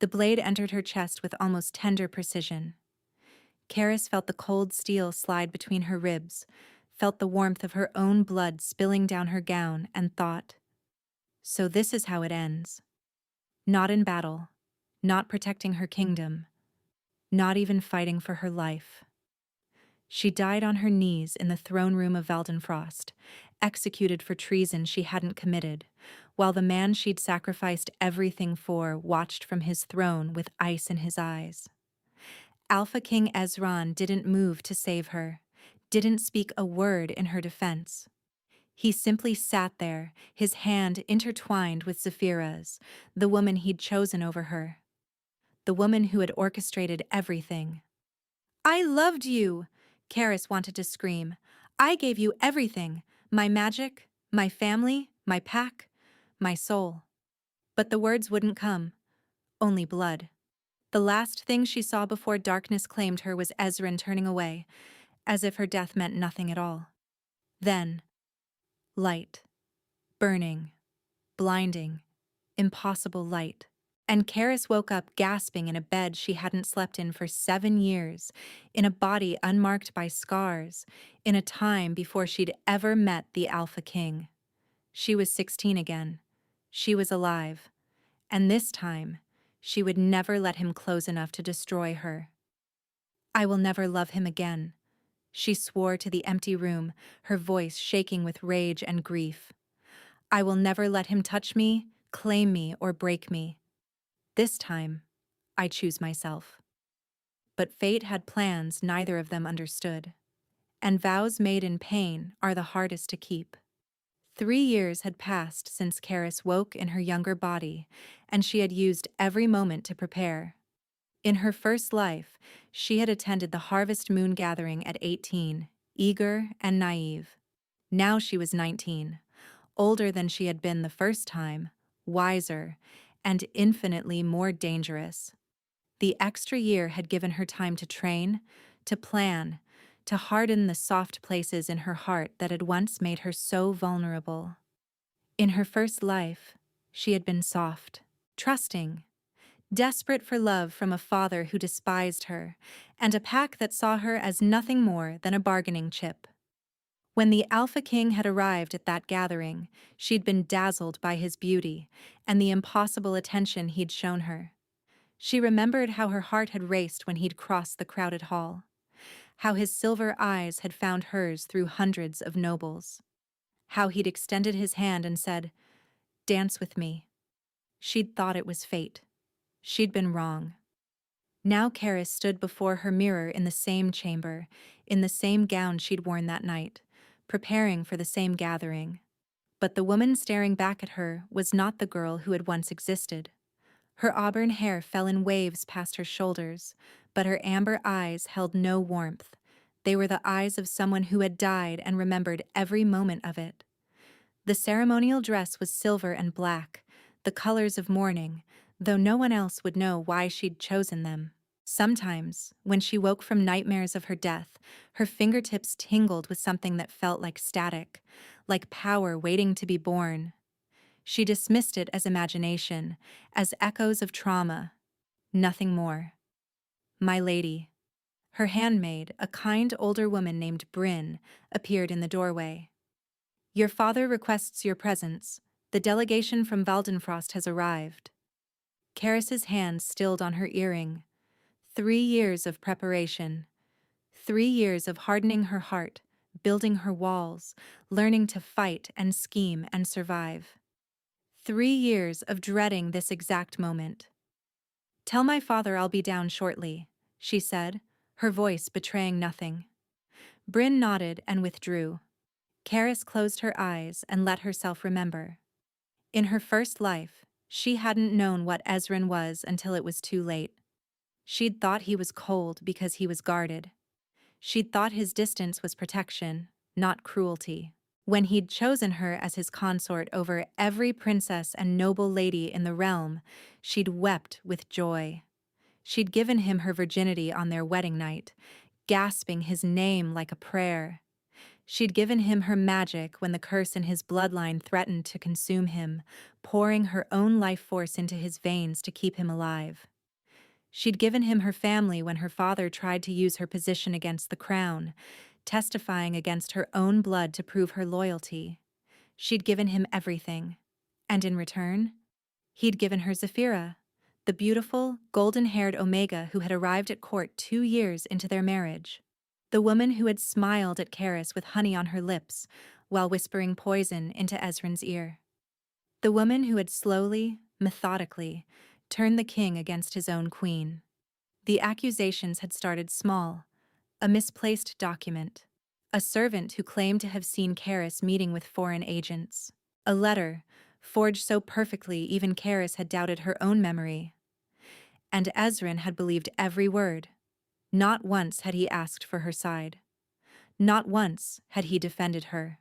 The blade entered her chest with almost tender precision. Karis felt the cold steel slide between her ribs, felt the warmth of her own blood spilling down her gown, and thought, so this is how it ends. Not in battle, not protecting her kingdom, not even fighting for her life. She died on her knees in the throne room of Valdenfrost, executed for treason she hadn't committed, while the man she'd sacrificed everything for watched from his throne with ice in his eyes. Alpha King Ezran didn't move to save her, didn't speak a word in her defense. He simply sat there, his hand intertwined with Zaphira's, the woman he'd chosen over her. The woman who had orchestrated everything. I loved you! Karis wanted to scream. I gave you everything, my magic, my family, my pack, my soul. But the words wouldn't come. Only blood. The last thing she saw before darkness claimed her was Ezran turning away, as if her death meant nothing at all. Then, light. Burning. Blinding. Impossible light. And Karis woke up gasping in a bed she hadn't slept in for 7 years, in a body unmarked by scars, in a time before she'd ever met the Alpha King. She was 16 again. She was alive. And this time, she would never let him close enough to destroy her. I will never love him again, she swore to the empty room, her voice shaking with rage and grief. I will never let him touch me, claim me, or break me. This time, I choose myself. But fate had plans neither of them understood. And vows made in pain are the hardest to keep. 3 years had passed since Karis woke in her younger body, and she had used every moment to prepare. In her first life, she had attended the Harvest Moon Gathering at 18, eager and naive. Now she was 19, older than she had been the first time, wiser, and infinitely more dangerous. The extra year had given her time to train, to plan, to harden the soft places in her heart that had once made her so vulnerable. In her first life, she had been soft, trusting, desperate for love from a father who despised her, and a pack that saw her as nothing more than a bargaining chip. When the Alpha King had arrived at that gathering, she'd been dazzled by his beauty and the impossible attention he'd shown her. She remembered how her heart had raced when he'd crossed the crowded hall, how his silver eyes had found hers through hundreds of nobles, how he'd extended his hand and said, "Dance with me." She'd thought it was fate. She'd been wrong. Now Karis stood before her mirror in the same chamber, in the same gown she'd worn that night, preparing for the same gathering. But the woman staring back at her was not the girl who had once existed. Her auburn hair fell in waves past her shoulders, but her amber eyes held no warmth. They were the eyes of someone who had died and remembered every moment of it. The ceremonial dress was silver and black, the colors of mourning, though no one else would know why she'd chosen them. Sometimes, when she woke from nightmares of her death, her fingertips tingled with something that felt like static, like power waiting to be born. She dismissed it as imagination, as echoes of trauma. Nothing more. My lady. Her handmaid, a kind older woman named Bryn, appeared in the doorway. Your father requests your presence. The delegation from Valdenfrost has arrived. Karis's hand stilled on her earring. 3 years of preparation. 3 years of hardening her heart, building her walls, learning to fight and scheme and survive. 3 years of dreading this exact moment. Tell my father I'll be down shortly, she said, her voice betraying nothing. Bryn nodded and withdrew. Karis closed her eyes and let herself remember. In her first life, she hadn't known what Ezran was until it was too late. She'd thought he was cold because he was guarded. She'd thought his distance was protection, not cruelty. When he'd chosen her as his consort over every princess and noble lady in the realm, she'd wept with joy. She'd given him her virginity on their wedding night, gasping his name like a prayer. She'd given him her magic when the curse in his bloodline threatened to consume him, pouring her own life force into his veins to keep him alive. She'd given him her family when her father tried to use her position against the crown, testifying against her own blood to prove her loyalty. She'd given him everything. And in return, he'd given her Zaphira, the beautiful, golden-haired Omega who had arrived at court 2 years into their marriage. The woman who had smiled at Karis with honey on her lips while whispering poison into Ezran's ear. The woman who had slowly, methodically, turned the king against his own queen. The accusations had started small: a misplaced document, a servant who claimed to have seen Karis meeting with foreign agents, a letter forged so perfectly even Karis had doubted her own memory. And Ezran had believed every word. Not once had he asked for her side. Not once had he defended her.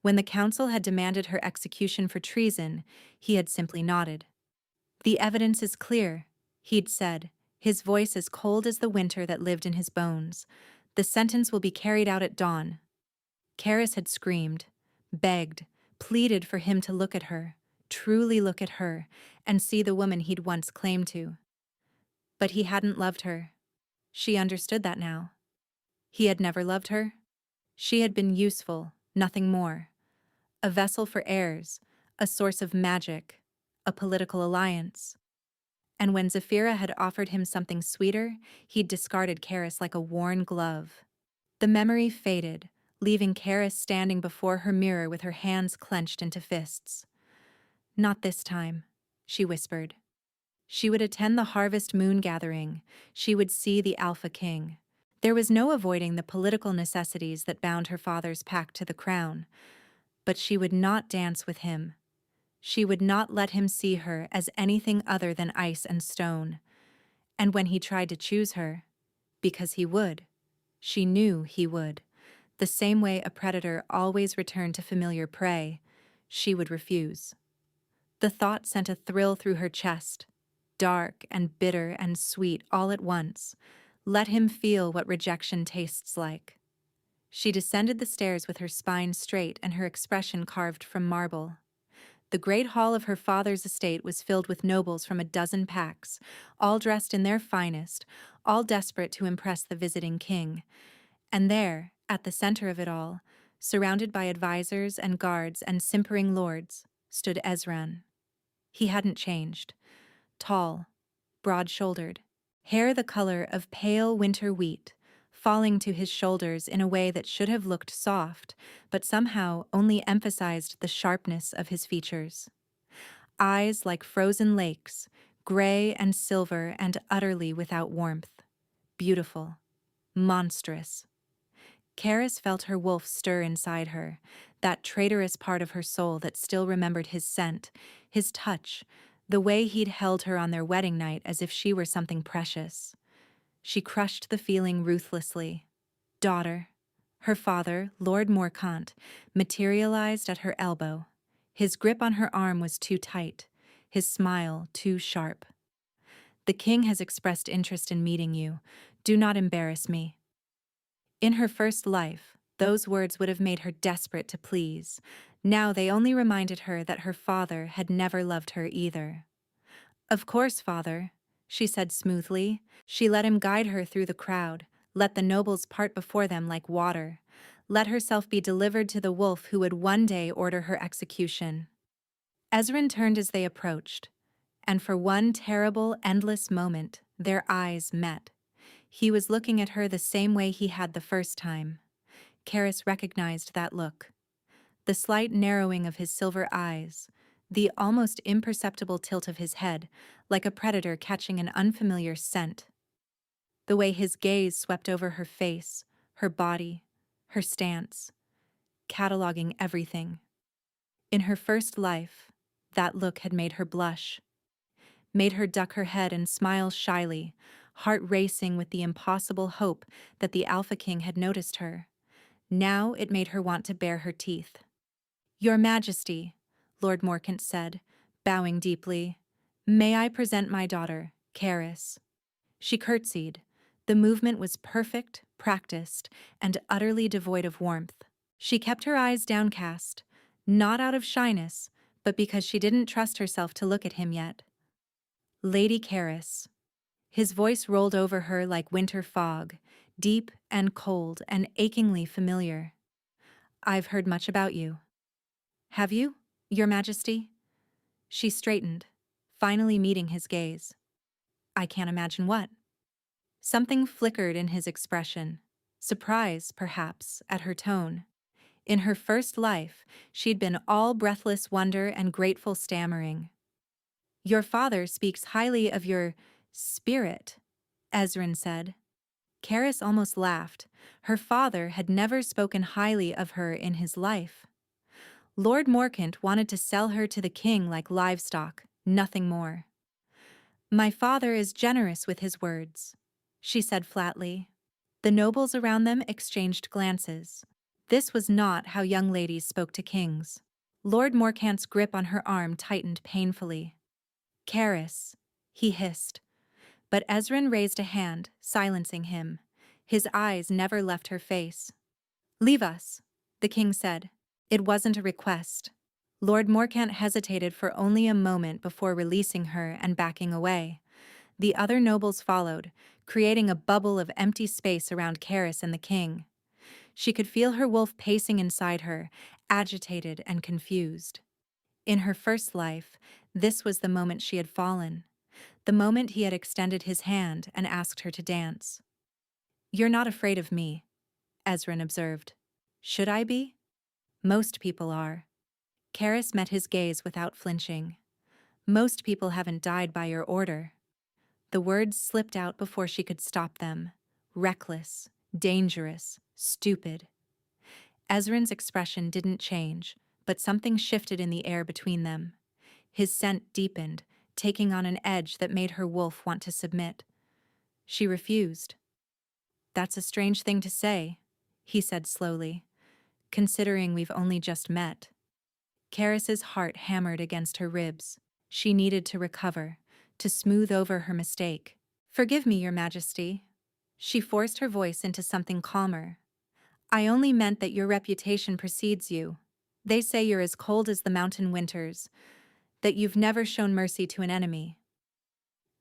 When the council had demanded her execution for treason, he had simply nodded. "The evidence is clear," he'd said, his voice as cold as the winter that lived in his bones. "The sentence will be carried out at dawn." Karis had screamed, begged, pleaded for him to look at her, truly look at her, and see the woman he'd once claimed to. But he hadn't loved her. She understood that now. He had never loved her. She had been useful, nothing more. A vessel for heirs, a source of magic, a political alliance. And when Zaphira had offered him something sweeter, he'd discarded Karis like a worn glove. The memory faded, leaving Karis standing before her mirror with her hands clenched into fists. "Not this time," she whispered. She would attend the Harvest Moon gathering. She would see the Alpha King. There was no avoiding the political necessities that bound her father's pact to the crown. But she would not dance with him. She would not let him see her as anything other than ice and stone. And when he tried to choose her, because he would, she knew he would, the same way a predator always returned to familiar prey, she would refuse. The thought sent a thrill through her chest, dark and bitter and sweet all at once. Let him feel what rejection tastes like. She descended the stairs with her spine straight and her expression carved from marble. The great hall of her father's estate was filled with nobles from a dozen packs, all dressed in their finest, all desperate to impress the visiting king. And there, at the center of it all, surrounded by advisors and guards and simpering lords, stood Ezran. He hadn't changed. Tall, broad-shouldered, hair the color of pale winter wheat, falling to his shoulders in a way that should have looked soft, but somehow only emphasized the sharpness of his features. Eyes like frozen lakes, gray and silver and utterly without warmth. Beautiful. Monstrous. Karis felt her wolf stir inside her, that traitorous part of her soul that still remembered his scent, his touch, the way he'd held her on their wedding night as if she were something precious. She crushed the feeling ruthlessly. Daughter. Her father, Lord Morcant, materialized at her elbow. His grip on her arm was too tight, his smile too sharp. "The king has expressed interest in meeting you. Do not embarrass me." In her first life, those words would have made her desperate to please. Now they only reminded her that her father had never loved her either. "Of course, father," she said smoothly. She let him guide her through the crowd, let the nobles part before them like water, let herself be delivered to the wolf who would one day order her execution. Ezran turned as they approached, and for one terrible, endless moment, their eyes met. He was looking at her the same way he had the first time. Karis recognized that look. The slight narrowing of his silver eyes, the almost imperceptible tilt of his head, like a predator catching an unfamiliar scent. The way his gaze swept over her face, her body, her stance, cataloging everything. In her first life, that look had made her blush, made her duck her head and smile shyly, heart racing with the impossible hope that the Alpha King had noticed her. Now it made her want to bare her teeth. "Your Majesty," Lord Morcant said, bowing deeply, "may I present my daughter, Karis?" She curtsied. The movement was perfect, practiced, and utterly devoid of warmth. She kept her eyes downcast, not out of shyness, but because she didn't trust herself to look at him yet. Lady Caris. His voice rolled over her like winter fog, deep and cold and achingly familiar. I've heard much about you. Have you, Your Majesty? She straightened, finally meeting his gaze. I can't imagine what. Something flickered in his expression. Surprise, perhaps, at her tone. In her first life, she'd been all breathless wonder and grateful stammering. Your father speaks highly of your spirit, Ezrin said. Caris almost laughed. Her father had never spoken highly of her in his life. Lord Morcant wanted to sell her to the king like livestock, nothing more. My father is generous with his words, she said flatly. The nobles around them exchanged glances. This was not how young ladies spoke to kings. Lord Morcant's grip on her arm tightened painfully. Caris, he hissed. But Ezrin raised a hand, silencing him. His eyes never left her face. Leave us, the king said. It wasn't a request. Lord Morcant hesitated for only a moment before releasing her and backing away. The other nobles followed, creating a bubble of empty space around Caris and the king. She could feel her wolf pacing inside her, agitated and confused. In her first life, this was the moment she had fallen. The moment he had extended his hand and asked her to dance. You're not afraid of me, Ezrin observed. Should I be? Most people are. Caris met his gaze without flinching. Most people haven't died by your order. The words slipped out before she could stop them. Reckless, dangerous, stupid. Ezrin's expression didn't change, but something shifted in the air between them. His scent deepened, taking on an edge that made her wolf want to submit. She refused. That's a strange thing to say, he said slowly, considering we've only just met. Caris's heart hammered against her ribs. She needed to recover, to smooth over her mistake. Forgive me, Your Majesty. She forced her voice into something calmer. I only meant that your reputation precedes you. They say you're as cold as the mountain winters, that you've never shown mercy to an enemy.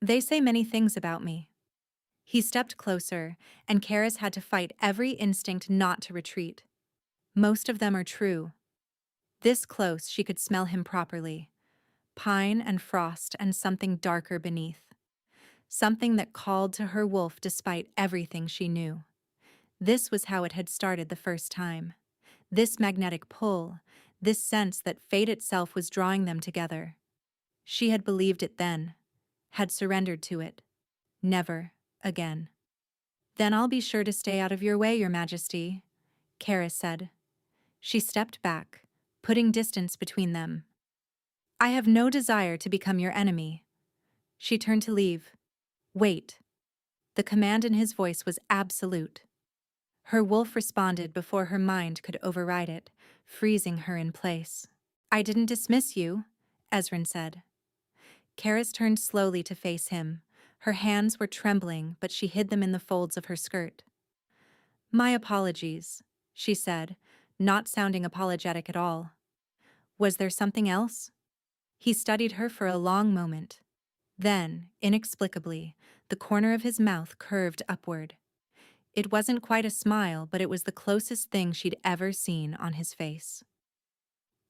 They say many things about me. He stepped closer, and Caris had to fight every instinct not to retreat. Most of them are true. This close, she could smell him properly. Pine and frost and something darker beneath. Something that called to her wolf despite everything she knew. This was how it had started the first time. This magnetic pull, this sense that fate itself was drawing them together. She had believed it then, had surrendered to it. Never again. Then I'll be sure to stay out of your way, Your Majesty, Caris said. She stepped back, putting distance between them. I have no desire to become your enemy. She turned to leave. Wait. The command in his voice was absolute. Her wolf responded before her mind could override it, freezing her in place. I didn't dismiss you, Ezrin said. Caris turned slowly to face him. Her hands were trembling, but she hid them in the folds of her skirt. My apologies, she said, not sounding apologetic at all. Was there something else? He studied her for a long moment. Then, inexplicably, the corner of his mouth curved upward. It wasn't quite a smile, but it was the closest thing she'd ever seen on his face.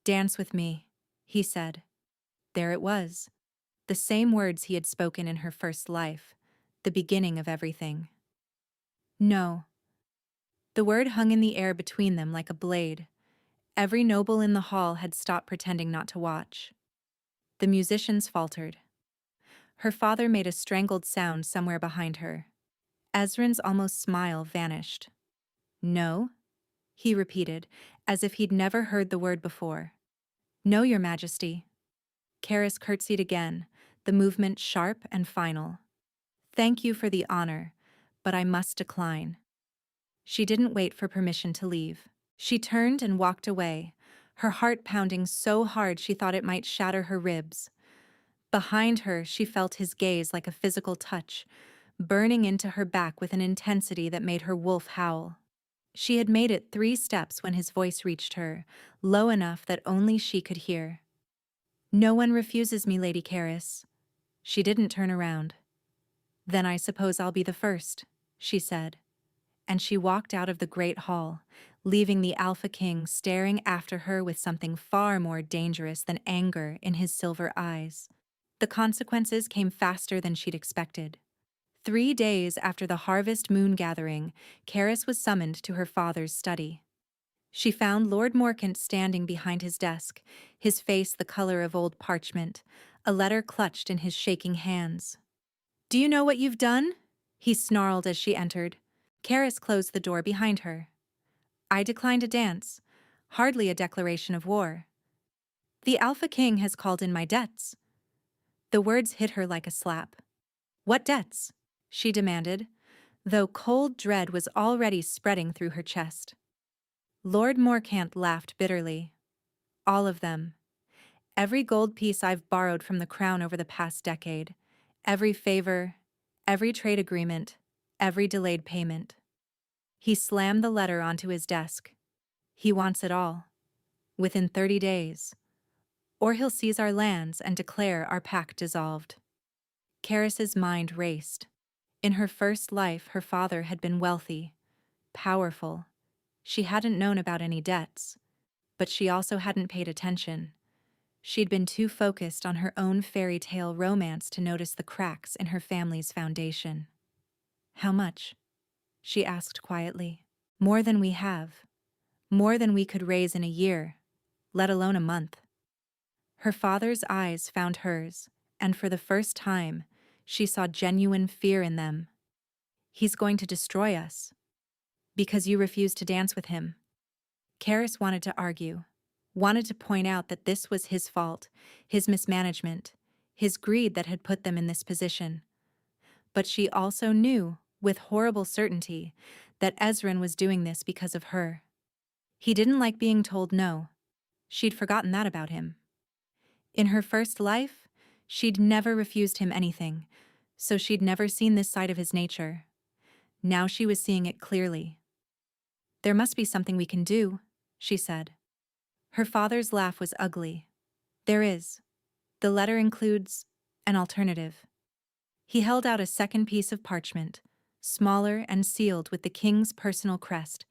Dance with me, he said. There it was. The same words he had spoken in her first life, the beginning of everything. No. The word hung in the air between them like a blade. Every noble in the hall had stopped pretending not to watch. The musicians faltered. Her father made a strangled sound somewhere behind her. Ezrin's almost smile vanished. No? He repeated, as if he'd never heard the word before. No, Your Majesty. Caris curtsied again, the movement sharp and final. Thank you for the honor, but I must decline. She didn't wait for permission to leave. She turned and walked away, her heart pounding so hard she thought it might shatter her ribs. Behind her, she felt his gaze like a physical touch, burning into her back with an intensity that made her wolf howl. She had made it 3 steps when his voice reached her, low enough that only she could hear. "No one refuses me, Lady Caris." She didn't turn around. "Then I suppose I'll be the first," she said. And she walked out of the great hall, leaving the Alpha King staring after her with something far more dangerous than anger in his silver eyes. The consequences came faster than she'd expected. 3 days after the harvest moon gathering, Caris was summoned to her father's study. She found Lord Morcant standing behind his desk, his face the color of old parchment, a letter clutched in his shaking hands. "Do you know what you've done?" he snarled as she entered. Caris closed the door behind her. "I declined a dance. Hardly a declaration of war. The Alpha King has called in my debts." The words hit her like a slap. "What debts?" she demanded, though cold dread was already spreading through her chest. Lord Morcant laughed bitterly. "All of them. Every gold piece I've borrowed from the crown over the past decade. Every favor, every trade agreement, every delayed payment." He slammed the letter onto his desk. "He wants it all. Within 30 days. Or he'll seize our lands and declare our pact dissolved." Caris's mind raced. In her first life, her father had been wealthy, powerful. She hadn't known about any debts, but she also hadn't paid attention. She'd been too focused on her own fairy tale romance to notice the cracks in her family's foundation. "How much?" she asked quietly. "More than we have. More than we could raise in a year, let alone a month." Her father's eyes found hers, and for the first time, she saw genuine fear in them. "He's going to destroy us. Because you refused to dance with him." Caris wanted to argue, wanted to point out that this was his fault, his mismanagement, his greed that had put them in this position. But she also knew, with horrible certainty, that Ezran was doing this because of her. He didn't like being told no. She'd forgotten that about him. In her first life, she'd never refused him anything, so she'd never seen this side of his nature. Now she was seeing it clearly. "There must be something we can do," she said. Her father's laugh was ugly. "There is. The letter includes an alternative." He held out a second piece of parchment, smaller and sealed with the king's personal crest.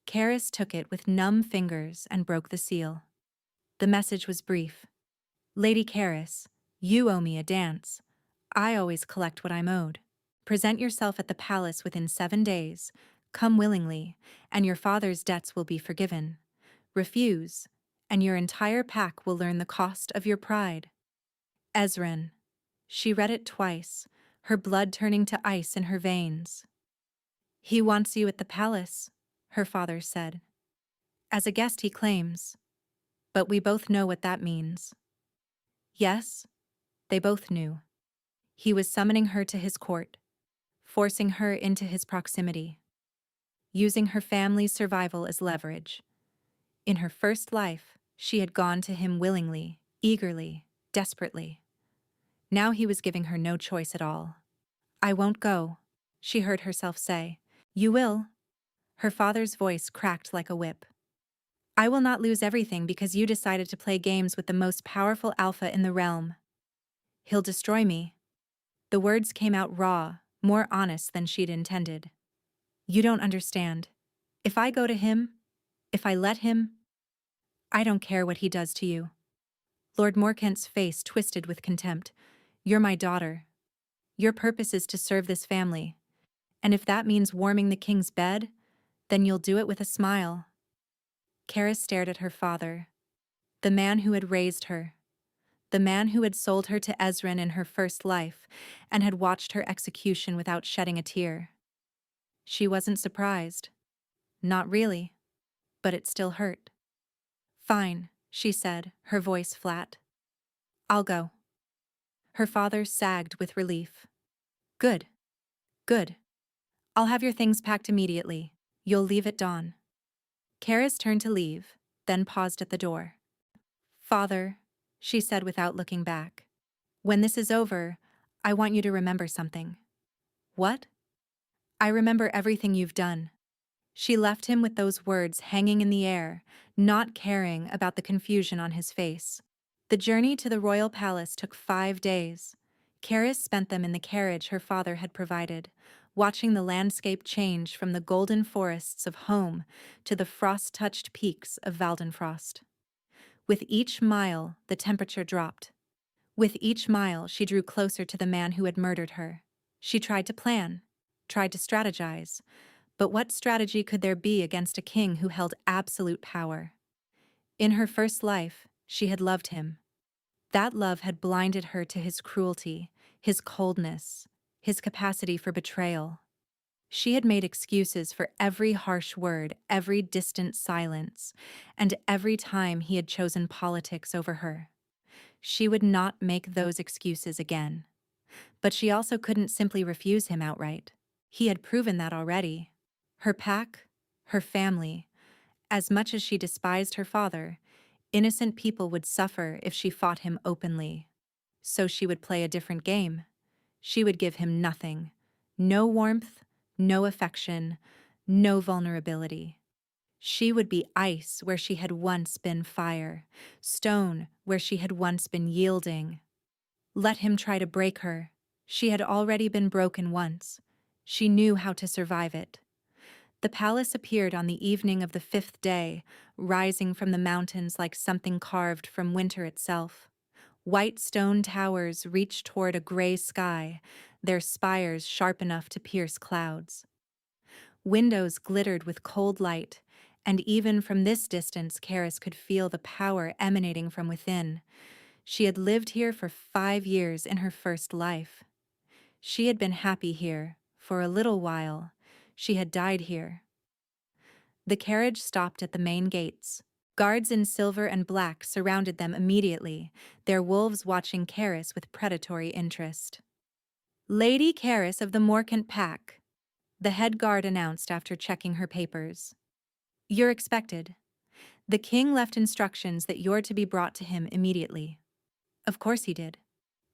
Caris took it with numb fingers and broke the seal. The message was brief. "Lady Caris, you owe me a dance. I always collect what I'm owed. Present yourself at the palace within 7 days, come willingly, and your father's debts will be forgiven. Refuse, and your entire pack will learn the cost of your pride. Ezran." She read it twice, her blood turning to ice in her veins. "He wants you at the palace," her father said. "As a guest, he claims. But we both know what that means." Yes, they both knew. He was summoning her to his court, forcing her into his proximity, using her family's survival as leverage. In her first life, she had gone to him willingly, eagerly, desperately. Now he was giving her no choice at all. "I won't go," she heard herself say. "You will." Her father's voice cracked like a whip. "I will not lose everything because you decided to play games with the most powerful alpha in the realm. He'll destroy me." The words came out raw, more honest than she'd intended. "You don't understand. If I go to him, if I let him, I don't care what he does to you." Lord Morcant's face twisted with contempt. "You're my daughter. Your purpose is to serve this family. And if that means warming the king's bed, then you'll do it with a smile." Caris stared at her father, the man who had raised her, the man who had sold her to Ezran in her first life and had watched her execution without shedding a tear. She wasn't surprised. Not really. But it still hurt. "Fine," she said, her voice flat. "I'll go." Her father sagged with relief. "Good. Good. I'll have your things packed immediately. You'll leave at dawn." Caris turned to leave, then paused at the door. "Father," she said without looking back, "when this is over, I want you to remember something." "What?" "I remember everything you've done. She left him with those words hanging in the air, not caring about the confusion on his face. The journey to the royal palace took 5 days. Karis spent them in the carriage her father had provided, watching the landscape change from the golden forests of home to the frost-touched peaks of Valdenfrost. With each mile, the temperature dropped. With each mile, she drew closer to the man who had murdered her. She tried to plan, tried to strategize, but what strategy could there be against a king who held absolute power? In her first life, she had loved him. That love had blinded her to his cruelty, his coldness, his capacity for betrayal. She had made excuses for every harsh word, every distant silence, and every time he had chosen politics over her. She would not make those excuses again. But she also couldn't simply refuse him outright. He had proven that already. Her pack, her family, as much as she despised her father, innocent people would suffer if she fought him openly. So she would play a different game. She would give him nothing. No warmth, no affection, no vulnerability. She would be ice where she had once been fire, stone where she had once been yielding. Let him try to break her. She had already been broken once. She knew how to survive it. The palace appeared on the evening of the 5th day, rising from the mountains like something carved from winter itself. White stone towers reached toward a gray sky, their spires sharp enough to pierce clouds. Windows glittered with cold light, and even from this distance Karis could feel the power emanating from within. She had lived here for 5 years in her first life. She had been happy here, for a little while. She had died here. The carriage stopped at the main gates. Guards in silver and black surrounded them immediately, their wolves watching Karis with predatory interest. "Lady Karis of the Morcant Pack," the head guard announced after checking her papers. "You're expected. The king left instructions that you're to be brought to him immediately." Of course he did.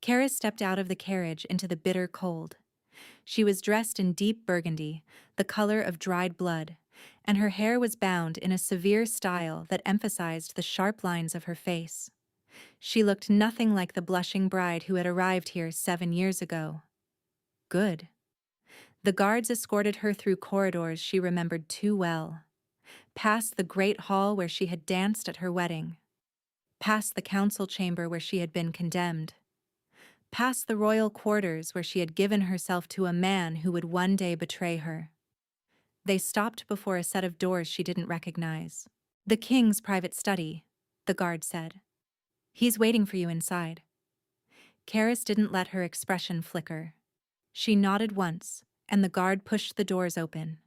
Karis stepped out of the carriage into the bitter cold. She was dressed in deep burgundy, the color of dried blood, and her hair was bound in a severe style that emphasized the sharp lines of her face. She looked nothing like the blushing bride who had arrived here 7 years ago. Good. The guards escorted her through corridors she remembered too well. Past the great hall where she had danced at her wedding. Past the council chamber where she had been condemned. Past the royal quarters where she had given herself to a man who would one day betray her. They stopped before a set of doors she didn't recognize. "The king's private study," the guard said. "He's waiting for you inside." Karis didn't let her expression flicker. She nodded once, and the guard pushed the doors open.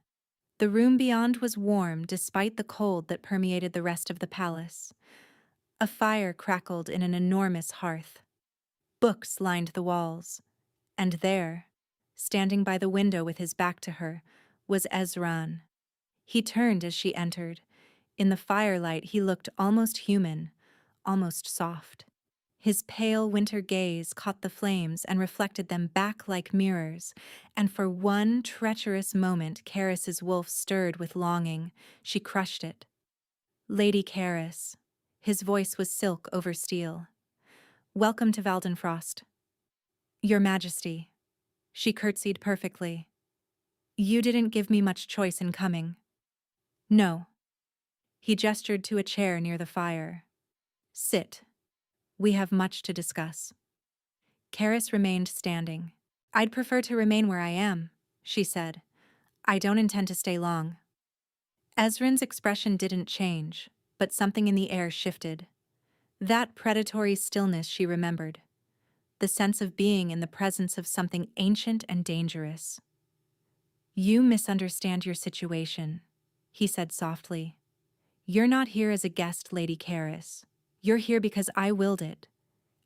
The room beyond was warm despite the cold that permeated the rest of the palace. A fire crackled in an enormous hearth. Books lined the walls, and there, standing by the window with his back to her, was Ezran. He turned as she entered. In the firelight he looked almost human, almost soft. His pale winter gaze caught the flames and reflected them back like mirrors, and for one treacherous moment Karis's wolf stirred with longing. She crushed it. "Lady Karis." His voice was silk over steel. "Welcome to Valdenfrost." "Your Majesty." She curtsied perfectly. "You didn't give me much choice in coming." "No." He gestured to a chair near the fire. "Sit. We have much to discuss." Karis remained standing. "I'd prefer to remain where I am," she said. "I don't intend to stay long." Ezran's expression didn't change, but something in the air shifted. That predatory stillness she remembered. The sense of being in the presence of something ancient and dangerous. "You misunderstand your situation," he said softly. "You're not here as a guest, Lady Karis. You're here because I willed it,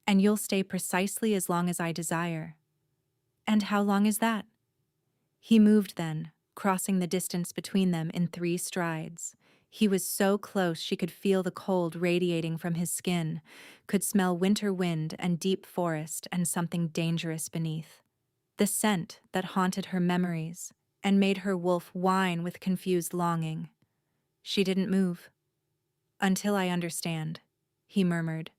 and you'll stay precisely as long as I desire." "And how long is that?" He moved then, crossing the distance between them in 3 strides. He was so close she could feel the cold radiating from his skin, could smell winter wind and deep forest and something dangerous beneath. The scent that haunted her memories, and made her wolf whine with confused longing. She didn't move. "Until I understand," he murmured,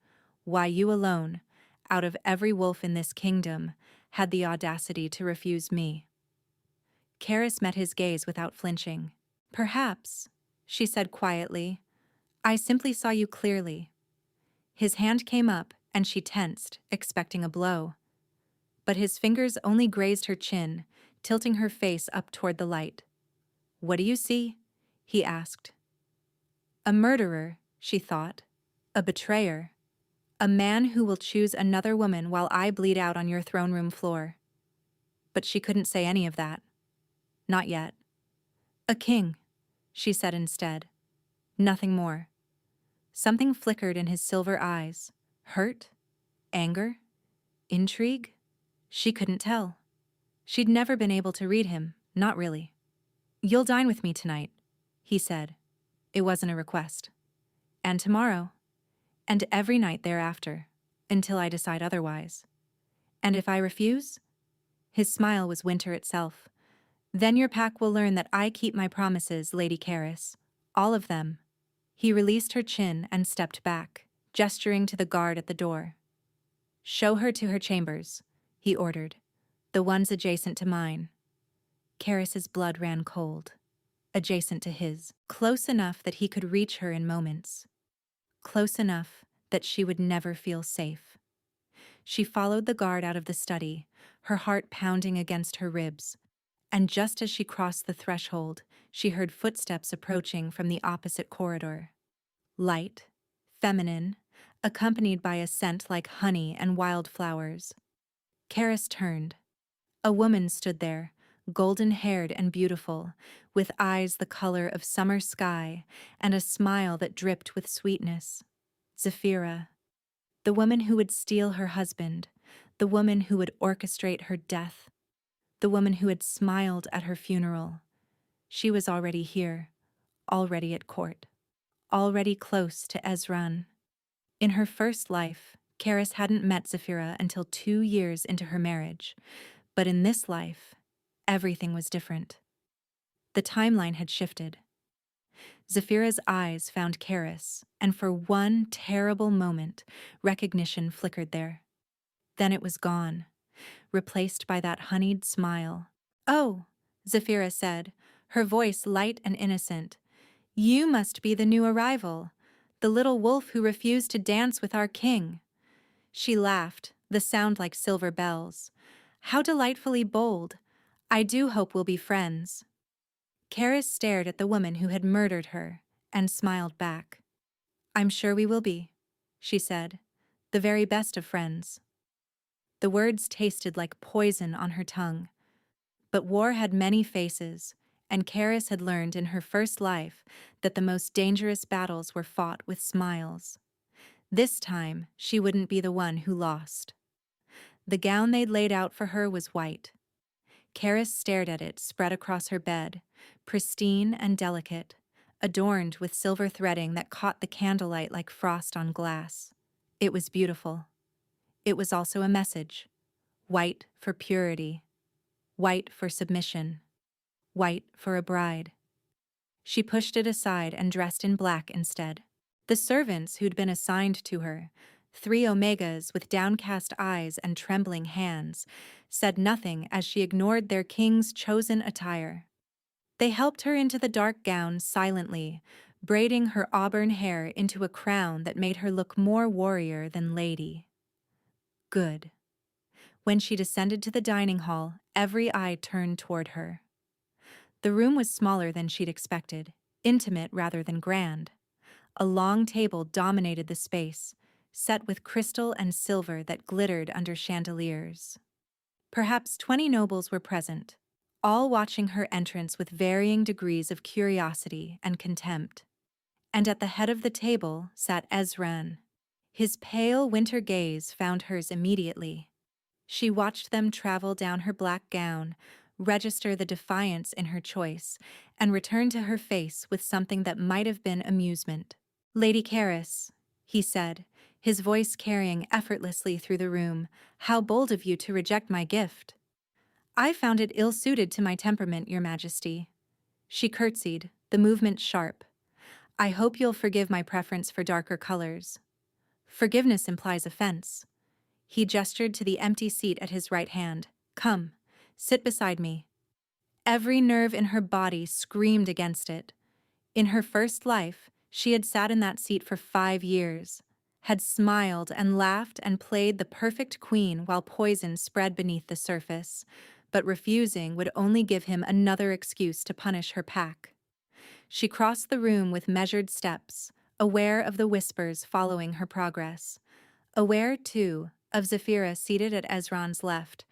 "why you alone, out of every wolf in this kingdom, had the audacity to refuse me." Karis met his gaze without flinching. "Perhaps," she said quietly, "I simply saw you clearly." His hand came up, and she tensed, expecting a blow. But his fingers only grazed her chin, tilting her face up toward the light. "What do you see?" he asked. "A murderer," she thought. "A betrayer. A man who will choose another woman while I bleed out on your throne room floor." But she couldn't say any of that. Not yet. "A king," she said instead. Nothing more. Something flickered in his silver eyes. Hurt? Anger? Intrigue? She couldn't tell. She'd never been able to read him, not really. "You'll dine with me tonight," he said. It wasn't a request. "And tomorrow. And every night thereafter, until I decide otherwise. And if I refuse?" His smile was winter itself. "Then your pack will learn that I keep my promises, Lady Karis. All of them." He released her chin and stepped back, gesturing to the guard at the door. "Show her to her chambers," he ordered, "the ones adjacent to mine." Karis's blood ran cold. Adjacent to his, close enough that he could reach her in moments. Close enough that she would never feel safe. She followed the guard out of the study, her heart pounding against her ribs, and just as she crossed the threshold, she heard footsteps approaching from the opposite corridor. Light, feminine, accompanied by a scent like honey and wildflowers. Karis turned. A woman stood there, golden-haired and beautiful, with eyes the color of summer sky and a smile that dripped with sweetness. Zaphira. The woman who would steal her husband, the woman who would orchestrate her death, the woman who had smiled at her funeral. She was already here, already at court, already close to Ezran. In her first life, Karis hadn't met Zaphira until 2 years into her marriage, but in this life, everything was different. The timeline had shifted. Zaphira's eyes found Karis, and for one terrible moment, recognition flickered there. Then it was gone, replaced by that honeyed smile. "Oh," Zaphira said, her voice light and innocent. "You must be the new arrival, the little wolf who refused to dance with our king." She laughed, the sound like silver bells. "How delightfully bold. I do hope we'll be friends." Karis stared at the woman who had murdered her and smiled back. "I'm sure we will be," she said, "the very best of friends." The words tasted like poison on her tongue. But war had many faces, and Karis had learned in her first life that the most dangerous battles were fought with smiles. This time, she wouldn't be the one who lost. The gown they'd laid out for her was white. Karis stared at it spread across her bed, pristine and delicate, adorned with silver threading that caught the candlelight like frost on glass. It was beautiful. It was also a message. White for purity. White for submission. White for a bride. She pushed it aside and dressed in black instead. The servants who'd been assigned to her, 3 Omegas with downcast eyes and trembling hands, said nothing as she ignored their king's chosen attire. They helped her into the dark gown silently, braiding her auburn hair into a crown that made her look more warrior than lady. Good. When she descended to the dining hall, every eye turned toward her. The room was smaller than she'd expected, intimate rather than grand. A long table dominated the space, set with crystal and silver that glittered under chandeliers. Perhaps 20 nobles were present, all watching her entrance with varying degrees of curiosity and contempt. And at the head of the table sat Ezran. His pale winter gaze found hers immediately. She watched them travel down her black gown, register the defiance in her choice, and return to her face with something that might have been amusement. "Lady Karis," he said, his voice carrying effortlessly through the room, "how bold of you to reject my gift." I found it ill-suited to my temperament, Your Majesty. She curtsied, the movement sharp. I hope you'll forgive my preference for darker colors. Forgiveness implies offense. He gestured to the empty seat at his right hand. Come, sit beside me. Every nerve in her body screamed against it. In her first life, she had sat in that seat for 5 years, had smiled and laughed and played the perfect queen while poison spread beneath the surface, but refusing would only give him another excuse to punish her pack. She crossed the room with measured steps, aware of the whispers following her progress. Aware, too, of Zaphira seated at Ezran's left,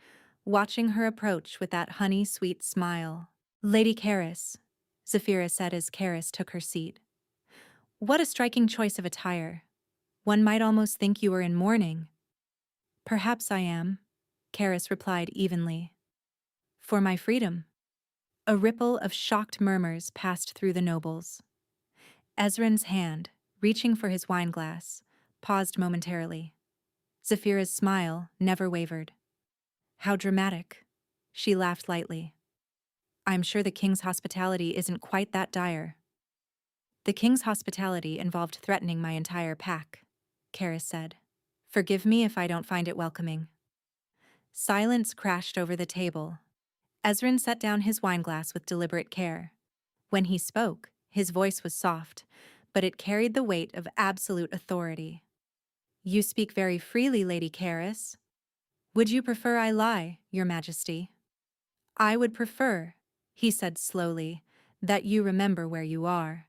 watching her approach with that honey-sweet smile. Lady Karis, Zaphira said as Karis took her seat. What a striking choice of attire. One might almost think you were in mourning. Perhaps I am, Karis replied evenly. For my freedom. A ripple of shocked murmurs passed through the nobles. Ezran's hand, reaching for his wineglass, paused momentarily. Zaphira's smile never wavered. How dramatic. She laughed lightly. I'm sure the king's hospitality isn't quite that dire. The king's hospitality involved threatening my entire pack, Karis said. Forgive me if I don't find it welcoming. Silence crashed over the table. Ezran set down his wineglass with deliberate care. When he spoke, his voice was soft, but it carried the weight of absolute authority. You speak very freely, Lady Karis. Would you prefer I lie, Your Majesty? I would prefer, he said slowly, that you remember where you are,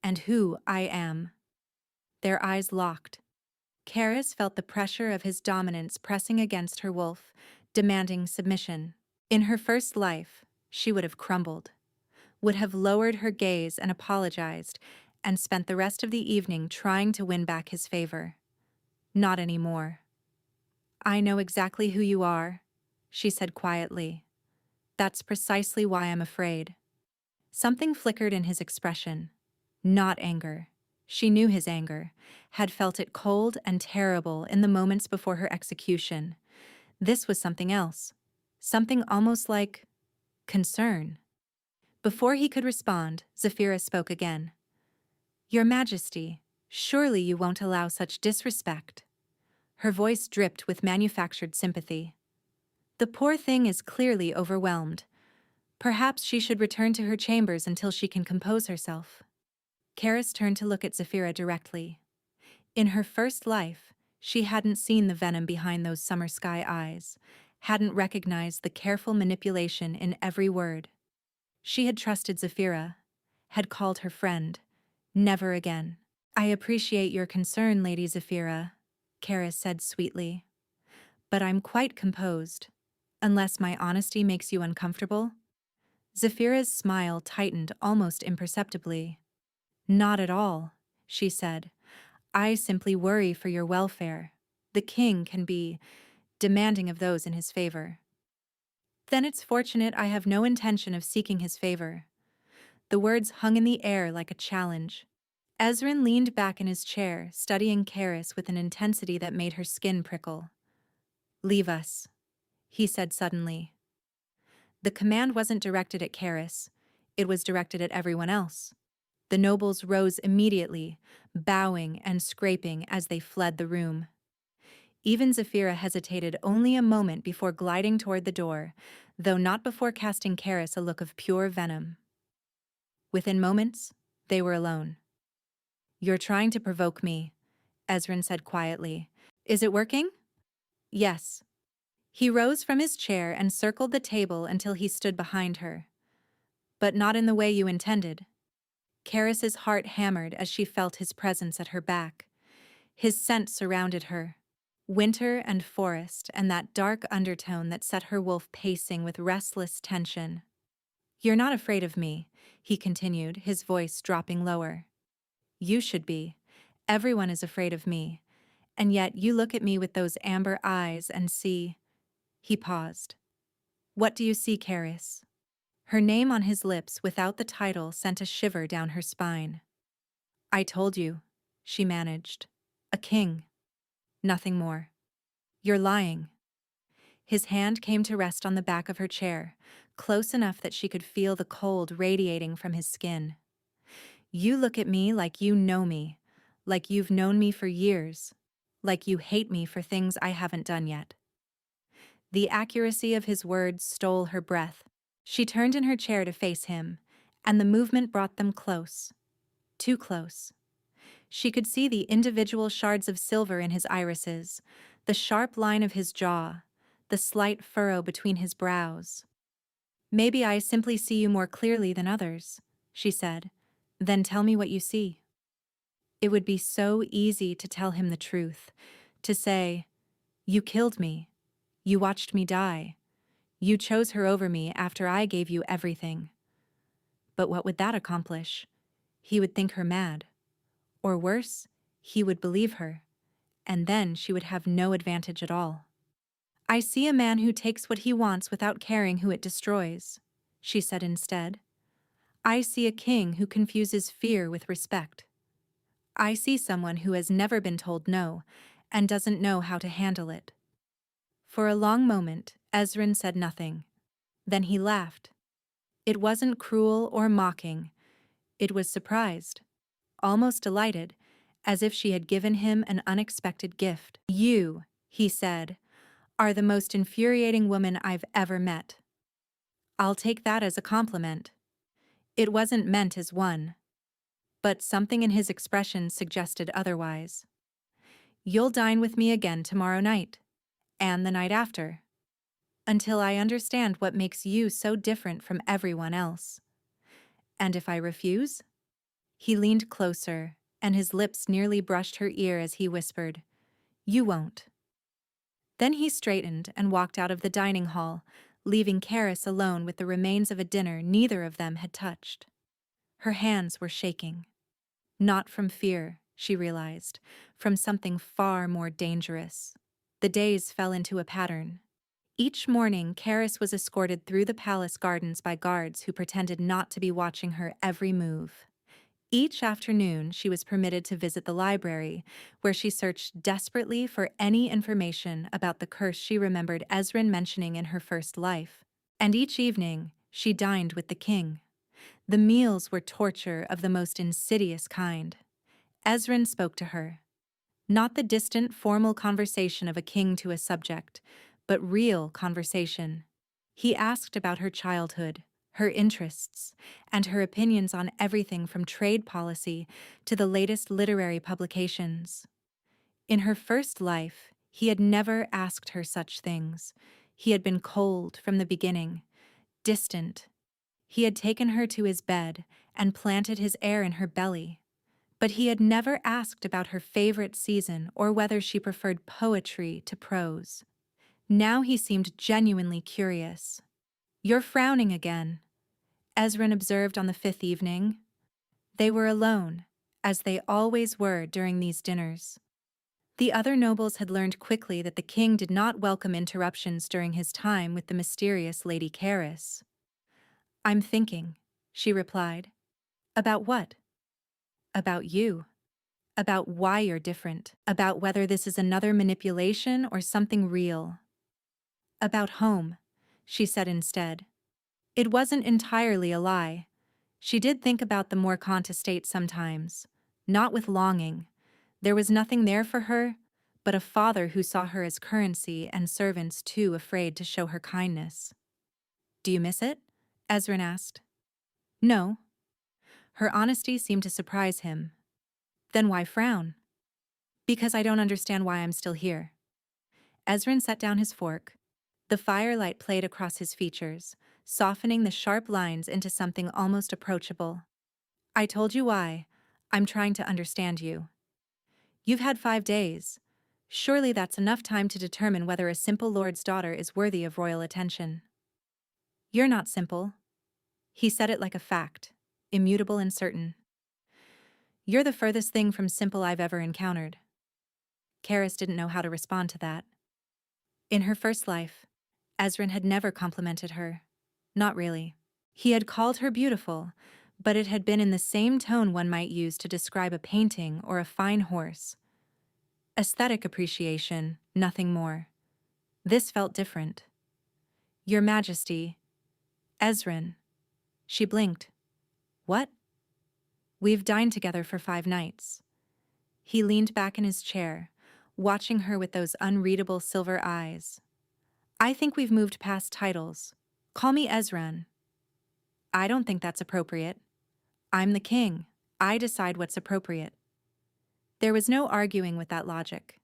and who I am. Their eyes locked. Karis felt the pressure of his dominance pressing against her wolf, demanding submission. In her first life, she would have crumbled, would have lowered her gaze and apologized, and spent the rest of the evening trying to win back his favor. Not anymore. I know exactly who you are, she said quietly. That's precisely why I'm afraid. Something flickered in his expression. Not anger. She knew his anger, had felt it cold and terrible in the moments before her execution. This was something else. Something almost like concern. Before he could respond, Zaphira spoke again. Your Majesty, surely you won't allow such disrespect. Her voice dripped with manufactured sympathy. The poor thing is clearly overwhelmed. Perhaps she should return to her chambers until she can compose herself. Karis turned to look at Zaphira directly. In her first life, she hadn't seen the venom behind those summer sky eyes, hadn't recognized the careful manipulation in every word. She had trusted Zaphira, had called her friend. Never again. I appreciate your concern, Lady Zaphira, Karis said sweetly. But I'm quite composed. Unless my honesty makes you uncomfortable? Zaphira's smile tightened almost imperceptibly. Not at all, she said. I simply worry for your welfare. The king can be demanding of those in his favor. Then it's fortunate I have no intention of seeking his favor. The words hung in the air like a challenge. Ezran leaned back in his chair, studying Karis with an intensity that made her skin prickle. Leave us, he said suddenly. The command wasn't directed at Karis. It was directed at everyone else. The nobles rose immediately, bowing and scraping as they fled the room. Even Zaphira hesitated only a moment before gliding toward the door, though not before casting Karis a look of pure venom. Within moments, they were alone. You're trying to provoke me, Ezran said quietly. Is it working? Yes. He rose from his chair and circled the table until he stood behind her. But not in the way you intended. Karis's heart hammered as she felt his presence at her back. His scent surrounded her. Winter and forest and that dark undertone that set her wolf pacing with restless tension. You're not afraid of me, he continued, his voice dropping lower. You should be. Everyone is afraid of me. And yet you look at me with those amber eyes and see... He paused. What do you see, Karis? Her name on his lips without the title sent a shiver down her spine. I told you, she managed. A king. Nothing more. You're lying. His hand came to rest on the back of her chair, close enough that she could feel the cold radiating from his skin. You look at me like you know me, like you've known me for years, like you hate me for things I haven't done yet. The accuracy of his words stole her breath. She turned in her chair to face him, and the movement brought them close. Too close. She could see the individual shards of silver in his irises, the sharp line of his jaw, the slight furrow between his brows. "Maybe I simply see you more clearly than others," she said. "Then tell me what you see." It would be so easy to tell him the truth, to say, "You killed me. You watched me die. You chose her over me after I gave you everything." But what would that accomplish? He would think her mad. Or worse, he would believe her, and then she would have no advantage at all. "I see a man who takes what he wants without caring who it destroys," she said instead. "I see a king who confuses fear with respect. I see someone who has never been told no and doesn't know how to handle it." For a long moment, Ezrin said nothing. Then he laughed. It wasn't cruel or mocking. It was surprised, almost delighted, as if she had given him an unexpected gift. "You," he said, "are the most infuriating woman I've ever met." I'll take that as a compliment. It wasn't meant as one. But something in his expression suggested otherwise. "You'll dine with me again tomorrow night, and the night after, until I understand what makes you so different from everyone else. And if I refuse?" He leaned closer, and his lips nearly brushed her ear as he whispered, "You won't." Then he straightened and walked out of the dining hall, leaving Karis alone with the remains of a dinner neither of them had touched. Her hands were shaking. Not from fear, she realized, from something far more dangerous. The days fell into a pattern. Each morning, Karis was escorted through the palace gardens by guards who pretended not to be watching her every move. Each afternoon, she was permitted to visit the library, where she searched desperately for any information about the curse she remembered Ezrin mentioning in her first life. And each evening, she dined with the king. The meals were torture of the most insidious kind. Ezrin spoke to her. Not the distant, formal conversation of a king to a subject, but real conversation. He asked about her childhood, her interests, and her opinions on everything from trade policy to the latest literary publications. In her first life, he had never asked her such things. He had been cold from the beginning, distant. He had taken her to his bed and planted his air in her belly. But he had never asked about her favorite season or whether she preferred poetry to prose. Now he seemed genuinely curious. "You're frowning again," Ezrin observed on the fifth evening. They were alone, as they always were during these dinners. The other nobles had learned quickly that the king did not welcome interruptions during his time with the mysterious Lady Karis. "I'm thinking," she replied. "About what?" "About you. About why you're different. About whether this is another manipulation or something real." "About home," she said instead. It wasn't entirely a lie. She did think about the Morkant estate sometimes, not with longing. There was nothing there for her, but a father who saw her as currency and servants too afraid to show her kindness. "Do you miss it?" Ezrin asked. "No." Her honesty seemed to surprise him. "Then why frown?" "Because I don't understand why I'm still here." Ezrin set down his fork. The firelight played across his features, softening the sharp lines into something almost approachable. "I told you why. I'm trying to understand you. You've had 5 days. Surely that's enough time to determine whether a simple lord's daughter is worthy of royal attention." "You're not simple." He said it like a fact, immutable and certain. "You're the furthest thing from simple I've ever encountered." Karis didn't know how to respond to that. In her first life, Ezrin had never complimented her. Not really. He had called her beautiful, but it had been in the same tone one might use to describe a painting or a fine horse. Aesthetic appreciation, nothing more. This felt different. Your Majesty. Ezran. She blinked. What? We've dined together for 5 nights. He leaned back in his chair, watching her with those unreadable silver eyes. I think we've moved past titles. Call me Ezran. I don't think that's appropriate. I'm the king. I decide what's appropriate. There was no arguing with that logic.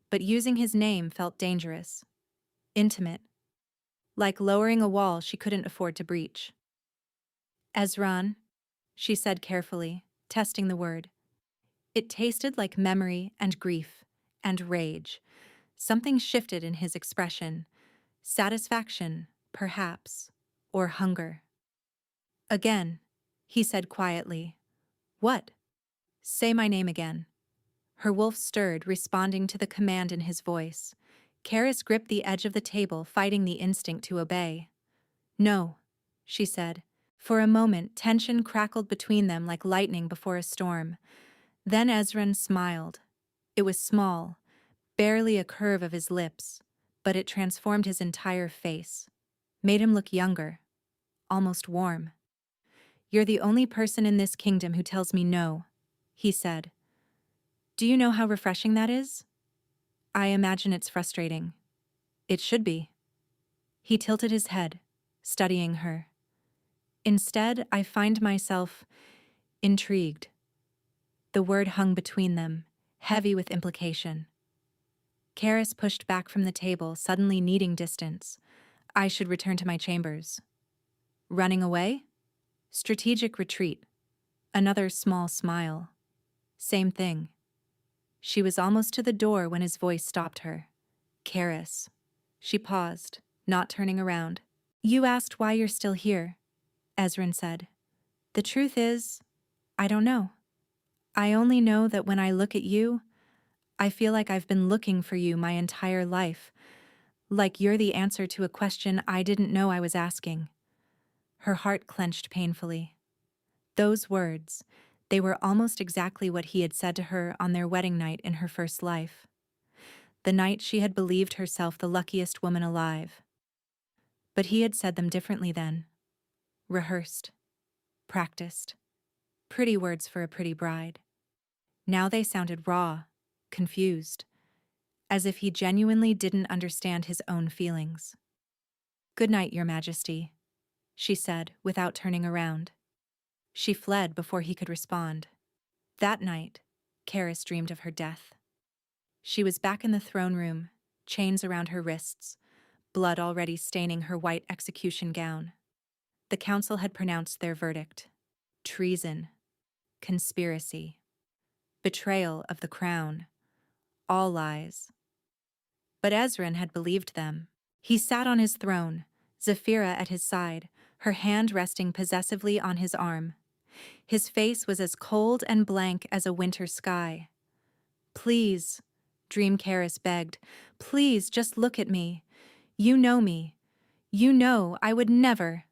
But using his name felt dangerous. Intimate. Like lowering a wall she couldn't afford to breach. Ezran, she said carefully, testing the word. It tasted like memory and grief and rage. Something shifted in his expression. Satisfaction, perhaps, or hunger. Again, he said quietly. What? Say my name again. Her wolf stirred, responding to the command in his voice. Karis gripped the edge of the table, fighting the instinct to obey. No, she said. For a moment, tension crackled between them like lightning before a storm. Then Ezran smiled. It was small, barely a curve of his lips, but it transformed his entire face, made him look younger, almost warm. You're the only person in this kingdom who tells me no, he said. Do you know how refreshing that is? I imagine it's frustrating. It should be. He tilted his head, studying her. Instead, I find myself intrigued. The word hung between them, heavy with implication. Karis pushed back from the table, suddenly needing distance. I should return to my chambers. Running away? Strategic retreat. Another small smile. Same thing. She was almost to the door when his voice stopped her. Karis. She paused, not turning around. You asked why you're still here, Ezran said. The truth is, I don't know. I only know that when I look at you, I feel like I've been looking for you my entire life, like you're the answer to a question I didn't know I was asking. Her heart clenched painfully. Those words, they were almost exactly what he had said to her on their wedding night in her first life. The night she had believed herself the luckiest woman alive. But he had said them differently then. Rehearsed. Practiced. Pretty words for a pretty bride. Now they sounded raw, confused, as if he genuinely didn't understand his own feelings. Good night, Your Majesty, she said without turning around. She fled before he could respond. That night, Karis dreamed of her death. She was back in the throne room, chains around her wrists, blood already staining her white execution gown. The council had pronounced their verdict. Treason. Conspiracy. Betrayal of the crown. All lies. But Ezran had believed them. He sat on his throne, Zaphira at his side, her hand resting possessively on his arm. His face was as cold and blank as a winter sky. Please, Dream Karis begged, please just look at me. You know me. You know I would never.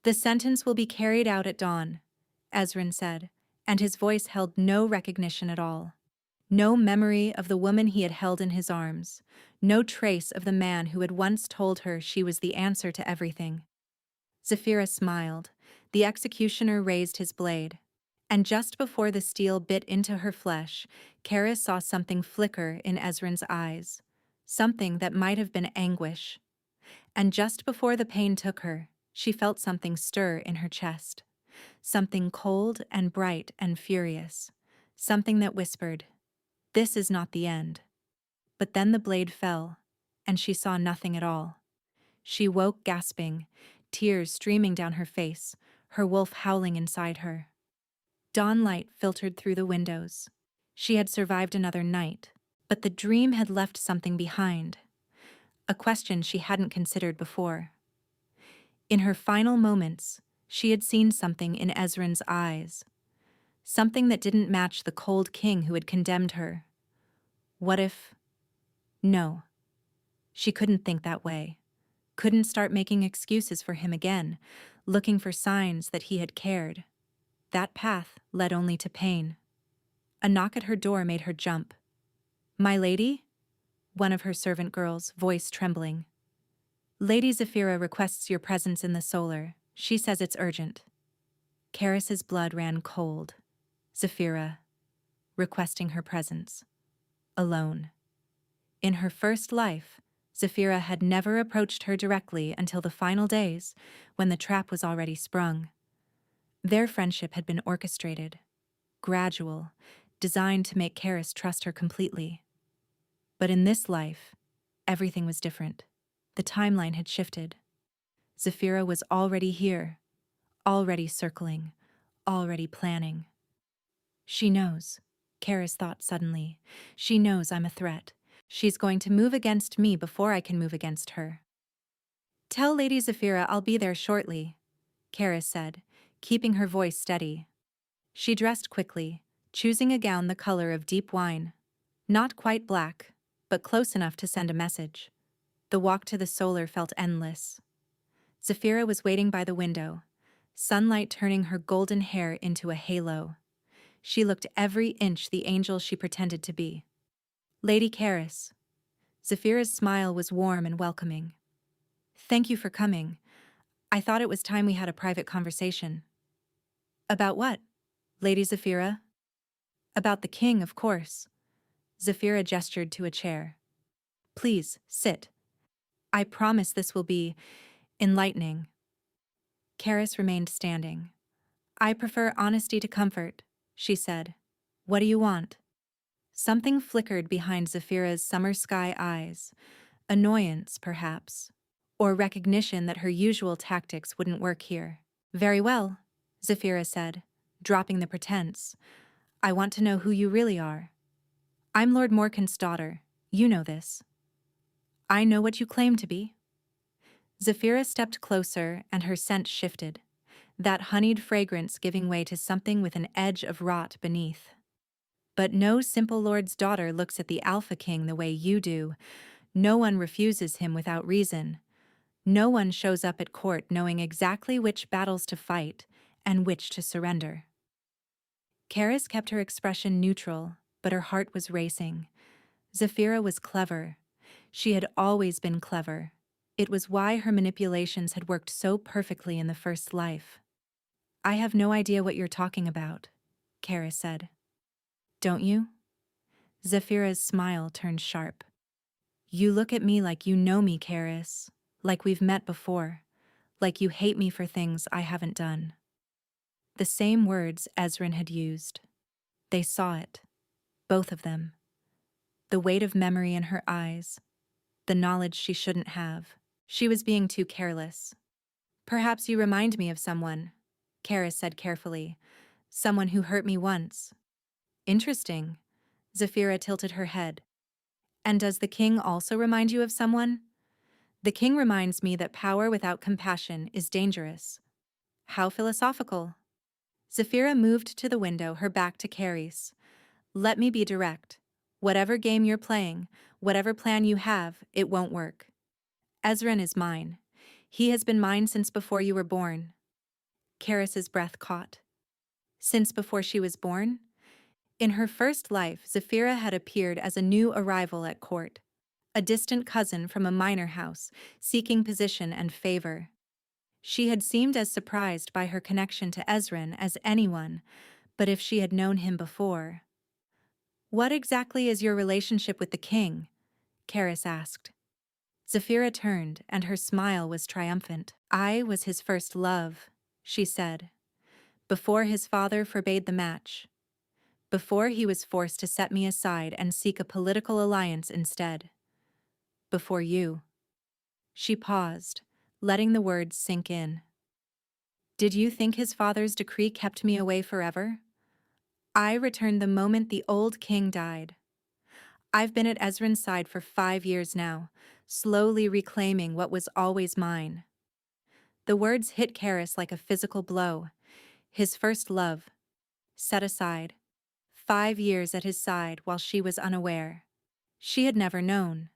The sentence will be carried out at dawn, Ezran said, and his voice held no recognition at all. No memory of the woman he had held in his arms, no trace of the man who had once told her she was the answer to everything. Zaphira smiled. The executioner raised his blade. And just before the steel bit into her flesh, Karis saw something flicker in Ezran's eyes. Something that might have been anguish. And just before the pain took her, she felt something stir in her chest. Something cold and bright and furious. Something that whispered, "This is not the end." But then the blade fell, and she saw nothing at all. She woke gasping, tears streaming down her face, her wolf howling inside her. Dawn light filtered through the windows. She had survived another night, but the dream had left something behind. A question she hadn't considered before. In her final moments, she had seen something in Ezran's eyes. Something that didn't match the cold king who had condemned her. What if... No. She couldn't think that way. Couldn't start making excuses for him again, looking for signs that he had cared. That path led only to pain. A knock at her door made her jump. "My lady?" one of her servant girls, voice trembling. Lady Zaphira requests your presence in the solar. She says it's urgent. Karis's blood ran cold. Zaphira, requesting her presence. Alone. In her first life, Zaphira had never approached her directly until the final days, when the trap was already sprung. Their friendship had been orchestrated, gradual, designed to make Karis trust her completely. But in this life, everything was different. The timeline had shifted. Zaphira was already here, already circling, already planning. She knows, Karis thought suddenly. She knows I'm a threat. She's going to move against me before I can move against her. Tell Lady Zaphira I'll be there shortly, Karis said, keeping her voice steady. She dressed quickly, choosing a gown the color of deep wine. Not quite black, but close enough to send a message. The walk to the solar felt endless. Zaphira was waiting by the window, sunlight turning her golden hair into a halo. She looked every inch the angel she pretended to be. Lady Karis. Zaphira's smile was warm and welcoming. Thank you for coming. I thought it was time we had a private conversation. About what, Lady Zaphira? About the king, of course. Zaphira gestured to a chair. Please, sit. I promise this will be enlightening. Karis remained standing. I prefer honesty to comfort, she said. What do you want? Something flickered behind Zaphira's summer sky eyes. Annoyance, perhaps. Or recognition that her usual tactics wouldn't work here. Very well, Zaphira said, dropping the pretense. I want to know who you really are. I'm Lord Morkan's daughter. You know this. I know what you claim to be. Zaphira stepped closer and her scent shifted, that honeyed fragrance giving way to something with an edge of rot beneath. But no simple lord's daughter looks at the Alpha King the way you do. No one refuses him without reason. No one shows up at court knowing exactly which battles to fight and which to surrender. Karis kept her expression neutral, but her heart was racing. Zaphira was clever. She had always been clever. It was why her manipulations had worked so perfectly in the first life. I have no idea what you're talking about, Karis said. Don't you? Zaphira's smile turned sharp. You look at me like you know me, Karis, like we've met before, like you hate me for things I haven't done. The same words Ezrin had used. They saw it, both of them. The weight of memory in her eyes, the knowledge she shouldn't have. She was being too careless. Perhaps you remind me of someone, Karis said carefully. Someone who hurt me once. Interesting. Zaphira tilted her head. And does the king also remind you of someone? The king reminds me that power without compassion is dangerous. How philosophical. Zaphira moved to the window, her back to Karis. Let me be direct. Whatever game you're playing, whatever plan you have, it won't work. Ezrin is mine. He has been mine since before you were born. Karis's breath caught. Since before she was born? In her first life, Zaphira had appeared as a new arrival at court, a distant cousin from a minor house, seeking position and favor. She had seemed as surprised by her connection to Ezrin as anyone, but if she had known him before... What exactly is your relationship with the king? Karis asked. Zaphira turned, and her smile was triumphant. I was his first love, she said, before his father forbade the match. Before he was forced to set me aside and seek a political alliance instead. Before you. She paused, letting the words sink in. Did you think his father's decree kept me away forever? I returned the moment the old king died. I've been at Ezrin's side for 5 years now, slowly reclaiming what was always mine. The words hit Karis like a physical blow. His first love. Set aside. 5 years at his side while she was unaware. She had never known.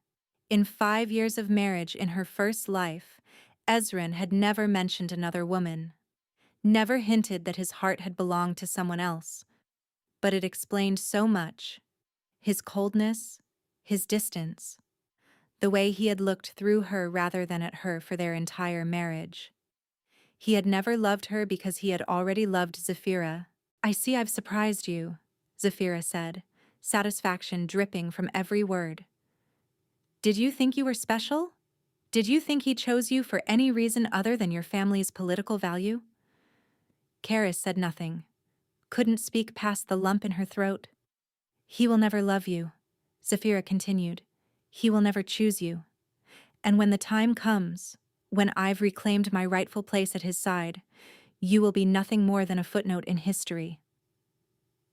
In 5 years of marriage in her first life, Ezrin had never mentioned another woman. Never hinted that his heart had belonged to someone else. But it explained so much. His coldness, his distance. the way he had looked through her rather than at her for their entire marriage. He had never loved her because he had already loved Zaphira. "I see I've surprised you," Zaphira said, satisfaction dripping from every word. "Did you think you were special? Did you think he chose you for any reason other than your family's political value?" Karis said nothing, couldn't speak past the lump in her throat. "He will never love you," Zaphira continued. "He will never choose you. And when the time comes, when I've reclaimed my rightful place at his side, you will be nothing more than a footnote in history."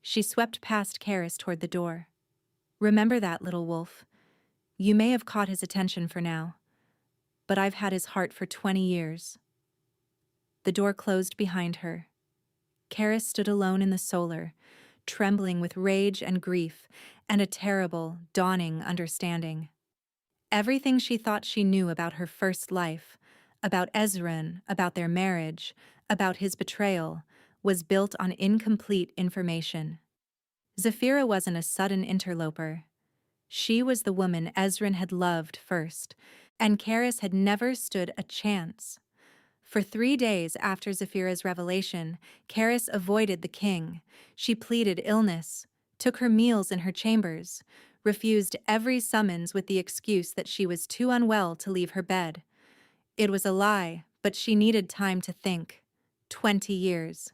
She swept past Karis toward the door. "Remember that, little wolf. You may have caught his attention for now, but I've had his heart for 20 years. The door closed behind her. Karis stood alone in the solar, trembling with rage and grief and a terrible, dawning understanding. Everything she thought she knew about her first life, about Ezran, about their marriage, about his betrayal, was built on incomplete information. Zaphira wasn't a sudden interloper. She was the woman Ezran had loved first, and Karis had never stood a chance. For 3 days after Zaphira's revelation, Karis avoided the king. She pleaded illness, took her meals in her chambers, refused every summons with the excuse that she was too unwell to leave her bed. It was a lie, but she needed time to think. 20 years.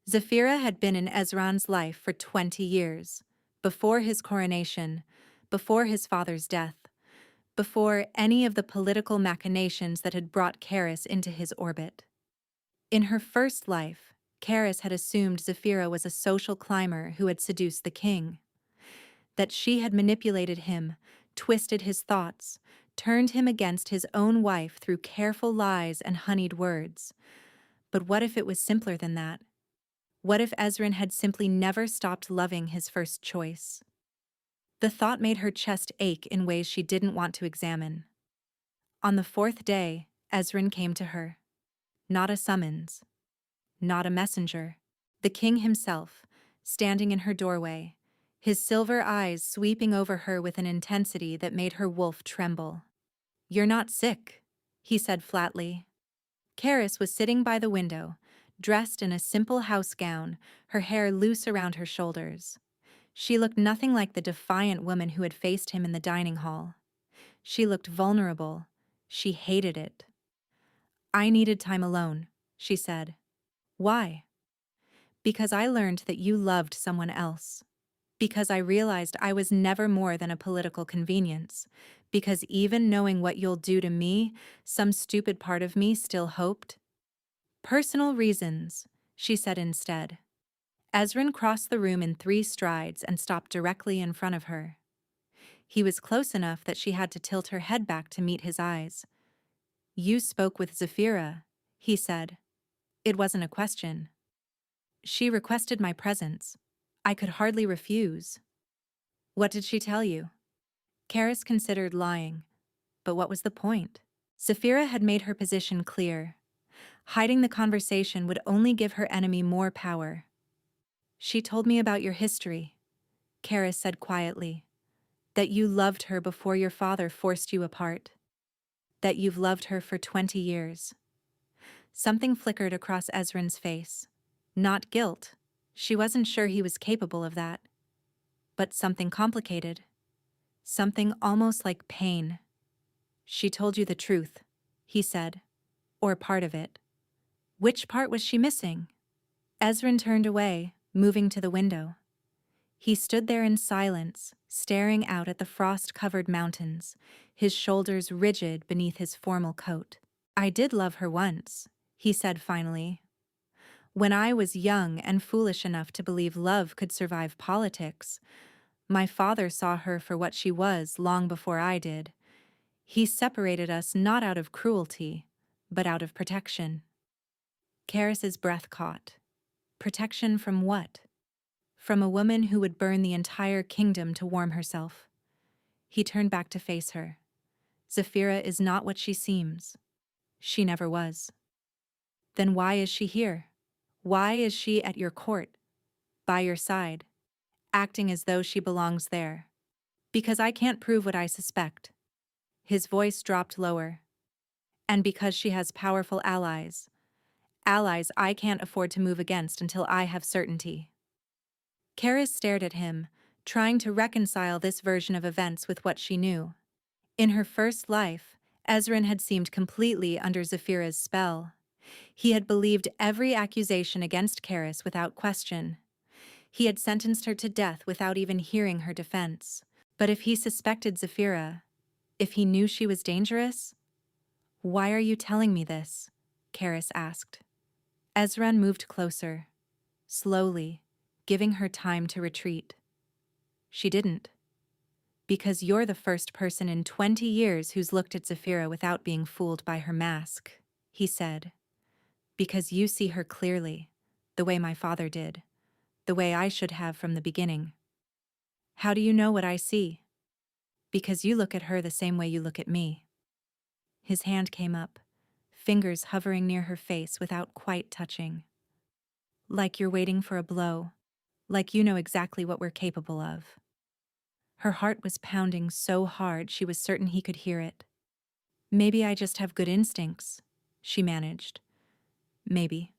Zaphira had been in Ezran's life for 20 years, before his coronation, before his father's death, before any of the political machinations that had brought Karis into his orbit. In her first life, Karis had assumed Zaphira was a social climber who had seduced the king, that she had manipulated him, twisted his thoughts, turned him against his own wife through careful lies and honeyed words. But what if it was simpler than that? What if Ezran had simply never stopped loving his first choice? The thought made her chest ache in ways she didn't want to examine. On the 4th day, Ezran came to her. Not a summons. Not a messenger. The king himself, standing in her doorway, his silver eyes sweeping over her with an intensity that made her wolf tremble. "You're not sick," he said flatly. Karis was sitting by the window, dressed in a simple house gown, her hair loose around her shoulders. She looked nothing like the defiant woman who had faced him in the dining hall. She looked vulnerable. She hated it. "I needed time alone," she said. "Why?" "Because I learned that you loved someone else. Because I realized I was never more than a political convenience. Because even knowing what you'll do to me, some stupid part of me still hoped." "Personal reasons," she said instead. Ezran crossed the room in 3 strides and stopped directly in front of her. He was close enough that she had to tilt her head back to meet his eyes. "You spoke with Zaphira," he said. It wasn't a question. "She requested my presence. I could hardly refuse." "What did she tell you?" Karis considered lying, but what was the point? Zaphira had made her position clear. Hiding the conversation would only give her enemy more power. "She told me about your history," Karis said quietly. "That you loved her before your father forced you apart. That you've loved her for 20 years. Something flickered across Ezran's face. Not guilt. She wasn't sure he was capable of that. But something complicated. Something almost like pain. "She told you the truth," he said. "Or part of it." Which part was she missing? Ezran turned away, moving to the window. He stood there in silence, staring out at the frost-covered mountains, his shoulders rigid beneath his formal coat. "I did love her once," he said finally. "When I was young and foolish enough to believe love could survive politics. My father saw her for what she was long before I did. He separated us not out of cruelty, but out of protection." Karis's breath caught. Protection from what? From a woman who would burn the entire kingdom to warm herself. He turned back to face her. "Zaphira is not what she seems. She never was." "Then why is she here? Why is she at your court, by your side, acting as though she belongs there?" "Because I can't prove what I suspect." His voice dropped lower. And because she has powerful allies. Allies I can't afford to move against until I have certainty. Karis stared at him, trying to reconcile this version of events with what she knew. In her first life, Ezran had seemed completely under Zaphira's spell. He had believed every accusation against Karis without question. He had sentenced her to death without even hearing her defense. But if he suspected Zaphira, if he knew she was dangerous? "Why are you telling me this?" Karis asked. Ezran moved closer, slowly, giving her time to retreat. She didn't. "Because you're the first person in 20 years who's looked at Zaphira without being fooled by her mask," he said. "Because you see her clearly, the way my father did, the way I should have from the beginning." "How do you know what I see?" "Because you look at her the same way you look at me." His hand came up, fingers hovering near her face without quite touching. "Like you're waiting for a blow, like you know exactly what we're capable of." Her heart was pounding so hard she was certain he could hear it. "Maybe I just have good instincts," she managed. "Maybe."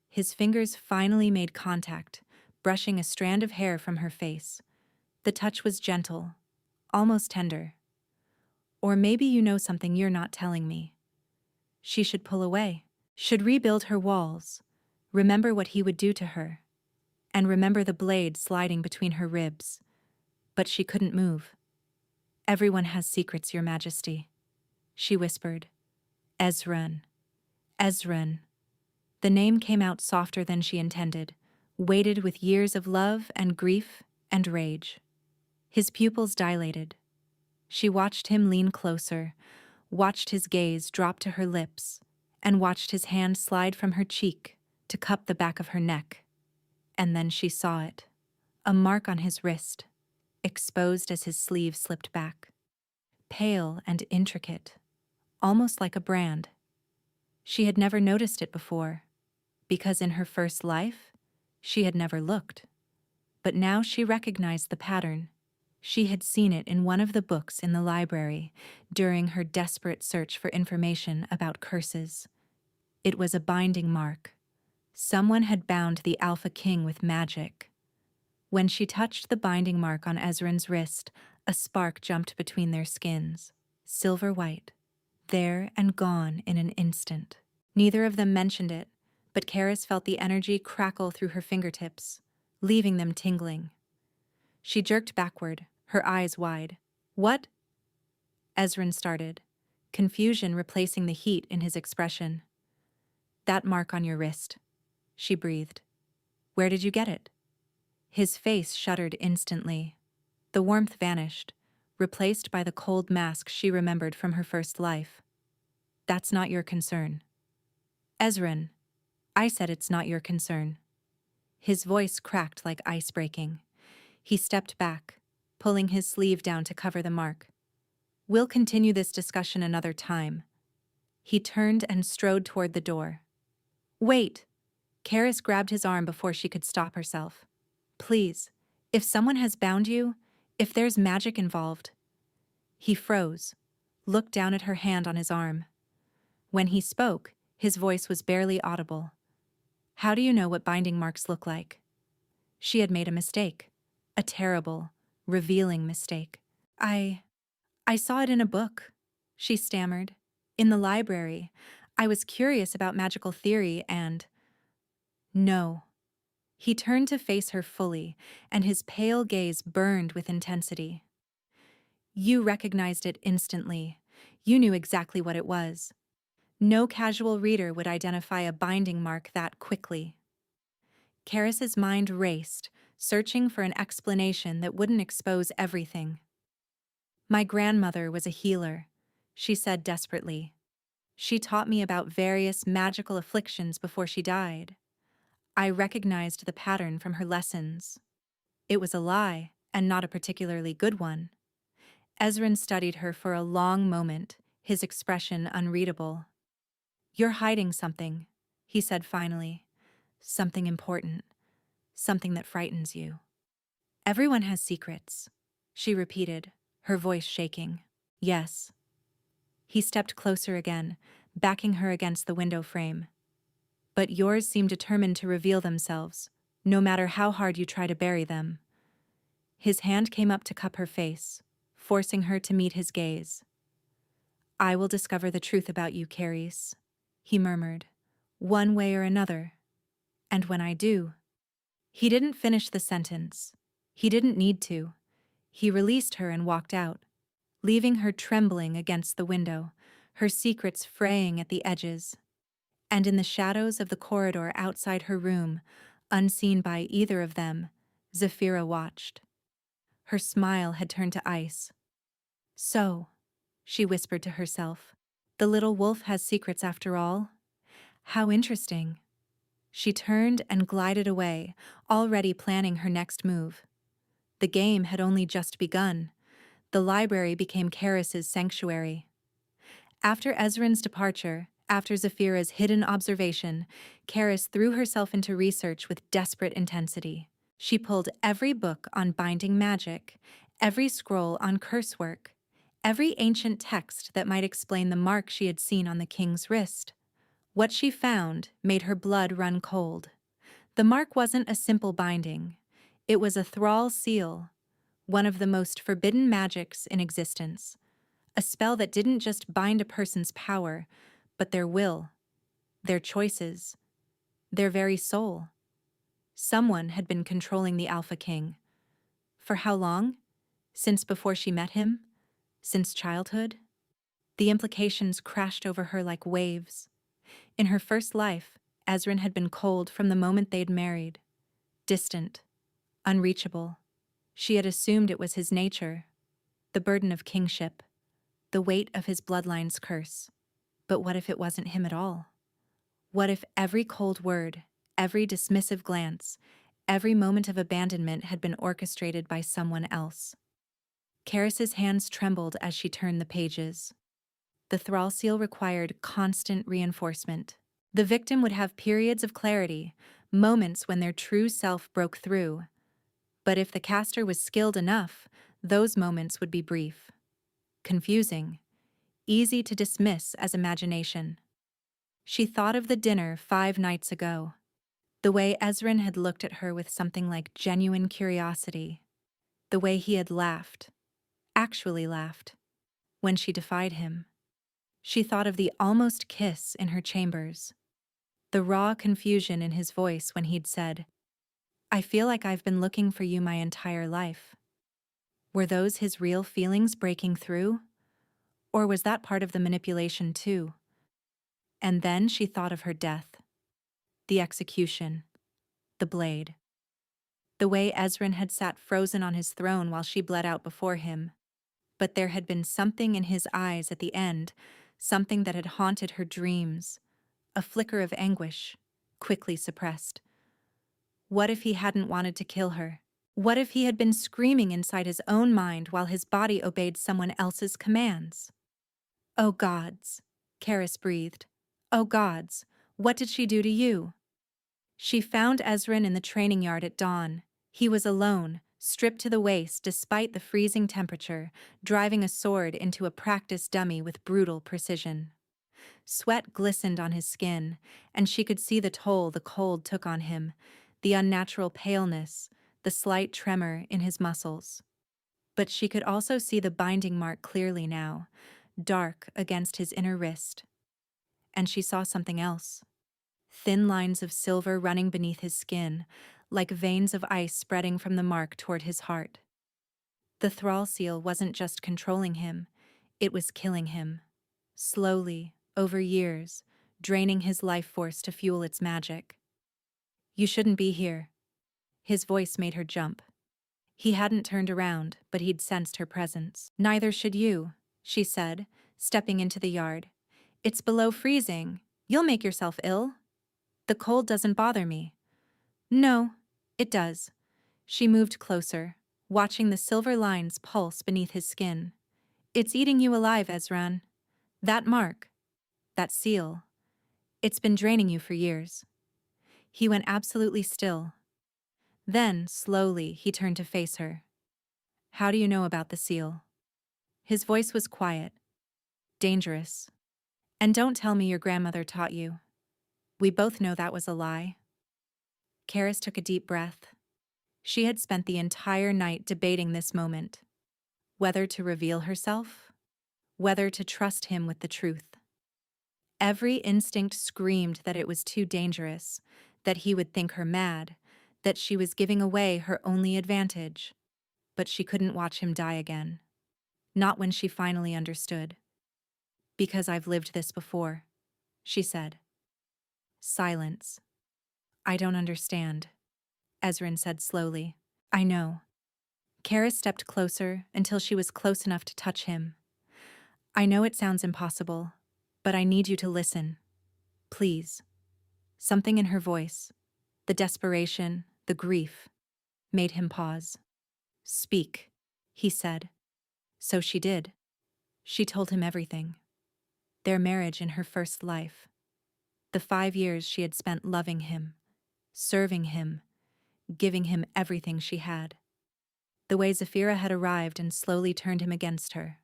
His fingers finally made contact, brushing a strand of hair from her face. The touch was gentle, almost tender. "Or maybe you know something you're not telling me." She should pull away, should rebuild her walls, remember what he would do to her, and remember the blade sliding between her ribs. But she couldn't move. "Everyone has secrets, Your Majesty," she whispered. "Ezran. Ezran." The name came out softer than she intended, weighted with years of love and grief and rage. His pupils dilated. She watched him lean closer, watched his gaze drop to her lips, and watched his hand slide from her cheek to cup the back of her neck. And then she saw it, a mark on his wrist, exposed as his sleeve slipped back. Pale and intricate, almost like a brand. She had never noticed it before, because in her first life, she had never looked. But now she recognized the pattern. She had seen it in one of the books in the library during her desperate search for information about curses. It was a binding mark. Someone had bound the Alpha King with magic. When she touched the binding mark on Ezran's wrist, a spark jumped between their skins, silver white, there and gone in an instant. Neither of them mentioned it, but Karis felt the energy crackle through her fingertips, leaving them tingling. She jerked backward, her eyes wide. "What?" Ezran started, confusion replacing the heat in his expression. "That mark on your wrist," she breathed. "Where did you get it?" His face shuddered instantly. The warmth vanished, replaced by the cold mask she remembered from her first life. "That's not your concern." "Ezran, I said it's not your concern." His voice cracked like ice breaking. He stepped back, pulling his sleeve down to cover the mark. "We'll continue this discussion another time." He turned and strode toward the door. "Wait!" Karis grabbed his arm before she could stop herself. "Please, if someone has bound you, if there's magic involved." He froze, looked down at her hand on his arm. When he spoke, his voice was barely audible. "How do you know what binding marks look like?" She had made a mistake, a terrible, revealing mistake. I saw it in a book," she stammered. "In the library. I was curious about magical theory and—" "No." He turned to face her fully, and his pale gaze burned with intensity. "You recognized it instantly. You knew exactly what it was. No casual reader would identify a binding mark that quickly." Karis's mind raced, searching for an explanation that wouldn't expose everything. "My grandmother was a healer," she said desperately. "She taught me about various magical afflictions before she died. I recognized the pattern from her lessons. It was a lie, and not a particularly good one." Ezran studied her for a long moment, his expression unreadable. "You're hiding something," he said finally. "Something important. Something that frightens you." "Everyone has secrets," she repeated, her voice shaking. Yes. He stepped closer again, backing her against the window frame. But yours seem determined to reveal themselves, no matter how hard you try to bury them. His hand came up to cup her face, forcing her to meet his gaze. I will discover the truth about you, Carice, he murmured, one way or another. And when I do. He didn't finish the sentence. He didn't need to. He released her and walked out, leaving her trembling against the window, her secrets fraying at the edges. And in the shadows of the corridor outside her room, unseen by either of them, Zaphira watched. Her smile had turned to ice. So, she whispered to herself, the little wolf has secrets after all? How interesting. She turned and glided away, already planning her next move. The game had only just begun. The library became Karis's sanctuary. After Ezran's departure, after Zaphira's hidden observation, Karis threw herself into research with desperate intensity. She pulled every book on binding magic, every scroll on curse work, every ancient text that might explain the mark she had seen on the king's wrist. What she found made her blood run cold. The mark wasn't a simple binding. It was a thrall seal, one of the most forbidden magics in existence. A spell that didn't just bind a person's power, but their will, their choices, their very soul. Someone had been controlling the Alpha King. For how long? Since before she met him? Since childhood? The implications crashed over her like waves. In her first life, Ezran had been cold from the moment they'd married. Distant, unreachable. She had assumed it was his nature, the burden of kingship, the weight of his bloodline's curse. But what if it wasn't him at all? What if every cold word, every dismissive glance, every moment of abandonment had been orchestrated by someone else? Karis's hands trembled as she turned the pages. The thrall seal required constant reinforcement. The victim would have periods of clarity, moments when their true self broke through. But if the caster was skilled enough, those moments would be brief, confusing, easy to dismiss as imagination. She thought of the dinner 5 nights ago, the way Ezran had looked at her with something like genuine curiosity, the way he had laughed, actually laughed, when she defied him. She thought of the almost kiss in her chambers, the raw confusion in his voice when he'd said, I feel like I've been looking for you my entire life. Were those his real feelings breaking through? Or was that part of the manipulation too? And then she thought of her death, the execution, the blade. The way Ezran had sat frozen on his throne while she bled out before him. But there had been something in his eyes at the end, something that had haunted her dreams, a flicker of anguish, quickly suppressed. What if he hadn't wanted to kill her? What if he had been screaming inside his own mind while his body obeyed someone else's commands? Oh gods, Karis breathed. Oh gods, what did she do to you? She found Ezran in the training yard at dawn. He was alone, stripped to the waist despite the freezing temperature, driving a sword into a practice dummy with brutal precision. Sweat glistened on his skin, and she could see the toll the cold took on him, the unnatural paleness, the slight tremor in his muscles. But she could also see the binding mark clearly now, dark against his inner wrist. And she saw something else. Thin lines of silver running beneath his skin, like veins of ice spreading from the mark toward his heart. The thrall seal wasn't just controlling him, it was killing him. Slowly, over years, draining his life force to fuel its magic. You shouldn't be here. His voice made her jump. He hadn't turned around, but he'd sensed her presence. Neither should you, she said, stepping into the yard. It's below freezing. You'll make yourself ill. The cold doesn't bother me. No, it does. She moved closer, watching the silver lines pulse beneath his skin. It's eating you alive, Ezran. That mark, that seal, it's been draining you for years. He went absolutely still. Then, slowly, he turned to face her. How do you know about the seal? His voice was quiet, dangerous. And don't tell me your grandmother taught you. We both know that was a lie. Karis took a deep breath. She had spent the entire night debating this moment. Whether to reveal herself, whether to trust him with the truth. Every instinct screamed that it was too dangerous, that he would think her mad, that she was giving away her only advantage. But she couldn't watch him die again. Not when she finally understood. Because I've lived this before, she said. Silence. I don't understand, Ezrin said slowly. I know. Karis stepped closer until she was close enough to touch him. I know it sounds impossible, but I need you to listen. Please. Something in her voice, the desperation, the grief, made him pause. Speak, he said. So she did. She told him everything. Their marriage in her first life. The 5 years she had spent loving him, serving him, giving him everything she had. The way Zaphira had arrived and slowly turned him against her.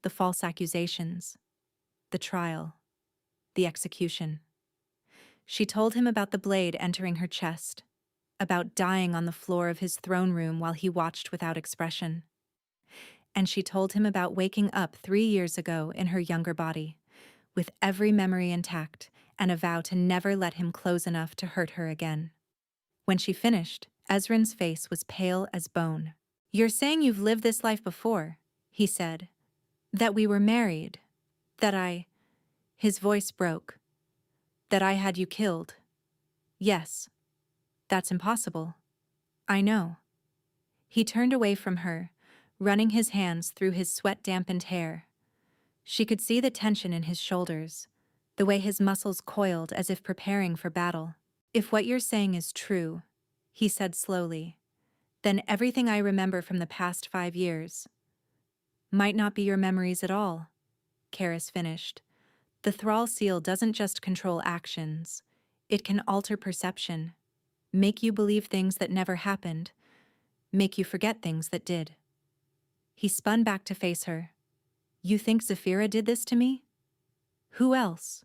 The false accusations, the trial, the execution. She told him about the blade entering her chest, about dying on the floor of his throne room while he watched without expression. And she told him about waking up 3 years ago in her younger body, with every memory intact and a vow to never let him close enough to hurt her again. When she finished, Ezrin's face was pale as bone. You're saying you've lived this life before, he said. That we were married. His voice broke. That I had you killed. Yes. That's impossible. I know. He turned away from her, running his hands through his sweat-dampened hair. She could see the tension in his shoulders, the way his muscles coiled as if preparing for battle. If what you're saying is true, he said slowly, then everything I remember from the past 5 years might not be your memories at all, Karis finished. The thrall seal doesn't just control actions, it can alter perception, make you believe things that never happened, make you forget things that did. He spun back to face her. You think Zaphira did this to me? Who else?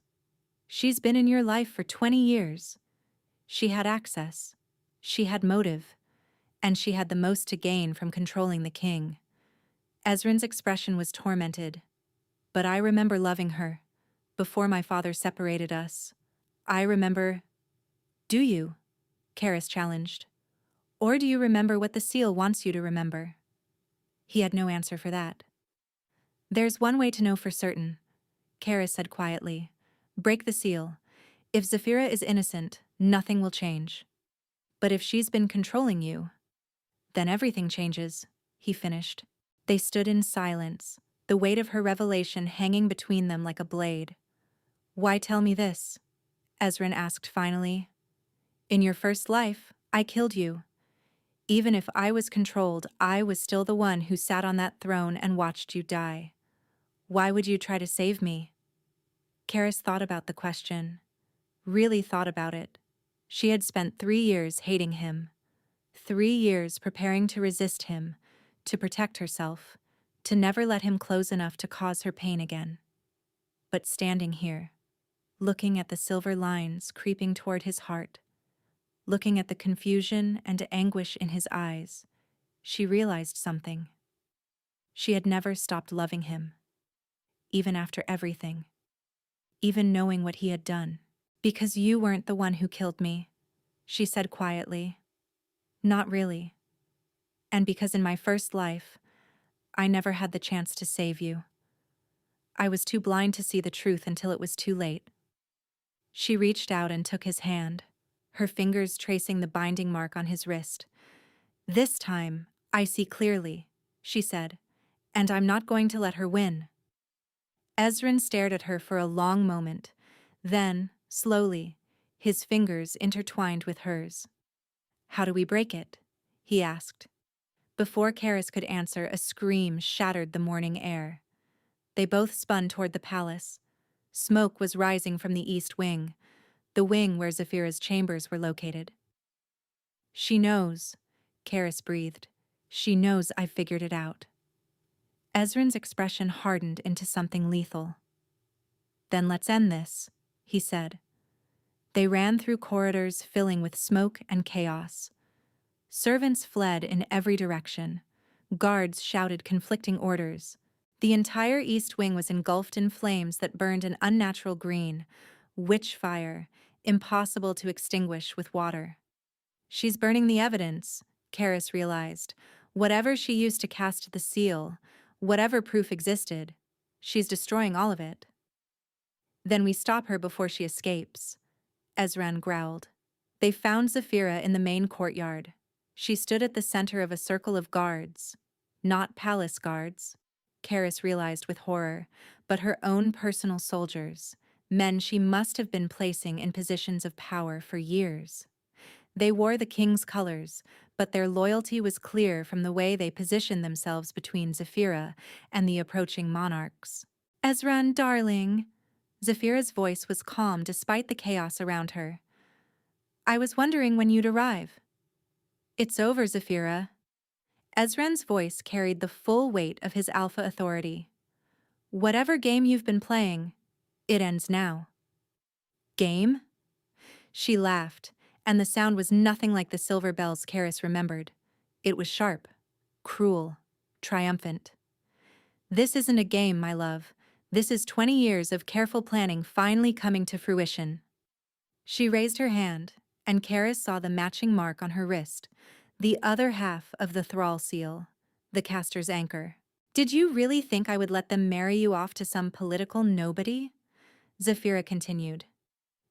She's been in your life for 20 years. She had access. She had motive. And she had the most to gain from controlling the king. Ezrin's expression was tormented. But I remember loving her. Before my father separated us. I remember... Do you? Karis challenged. Or do you remember what the seal wants you to remember? He had no answer for that. There's one way to know for certain, Karis said quietly. Break the seal. If Zaphira is innocent, nothing will change. But if she's been controlling you, then everything changes, he finished. They stood in silence, the weight of her revelation hanging between them like a blade. Why tell me this? Ezrin asked finally. In your first life, I killed you. Even if I was controlled, I was still the one who sat on that throne and watched you die. Why would you try to save me? Karis thought about the question. Really thought about it. She had spent 3 years hating him. 3 years preparing to resist him, to protect herself, to never let him close enough to cause her pain again. But standing here, looking at the silver lines creeping toward his heart, looking at the confusion and anguish in his eyes, she realized something. She had never stopped loving him, even after everything, even knowing what he had done. Because you weren't the one who killed me, she said quietly. Not really. And because in my first life, I never had the chance to save you. I was too blind to see the truth until it was too late. She reached out and took his hand, her fingers tracing the binding mark on his wrist. This time, I see clearly, she said, and I'm not going to let her win. Ezrin stared at her for a long moment, then, slowly, his fingers intertwined with hers. How do we break it? He asked. Before Karis could answer, a scream shattered the morning air. They both spun toward the palace. Smoke was rising from the east wing, the wing where Zaphira's chambers were located. She knows, Karis breathed. She knows I've figured it out. Ezran's expression hardened into something lethal. "Then let's end this," he said. They ran through corridors filling with smoke and chaos. Servants fled in every direction. Guards shouted conflicting orders. The entire East Wing was engulfed in flames that burned an unnatural green, witch fire, impossible to extinguish with water. "She's burning the evidence," Karis realized. "Whatever she used to cast the seal, whatever proof existed, she's destroying all of it." "Then we stop her before she escapes," Ezran growled. They found Zaphira in the main courtyard. She stood at the center of a circle of guards. Not palace guards, Karis realized with horror, but her own personal soldiers, men she must have been placing in positions of power for years. They wore the king's colors, but their loyalty was clear from the way they positioned themselves between Zaphira and the approaching monarchs. "Ezran, darling," Zaphira's voice was calm despite the chaos around her. "I was wondering when you'd arrive." "It's over, Zaphira." Ezran's voice carried the full weight of his alpha authority. "Whatever game you've been playing, it ends now." "Game?" She laughed, and the sound was nothing like the silver bells Karis remembered. It was sharp, cruel, triumphant. "This isn't a game, my love. This is 20 years of careful planning finally coming to fruition." She raised her hand, and Karis saw the matching mark on her wrist, the other half of the thrall seal, the caster's anchor. "Did you really think I would let them marry you off to some political nobody?" Zaphira continued.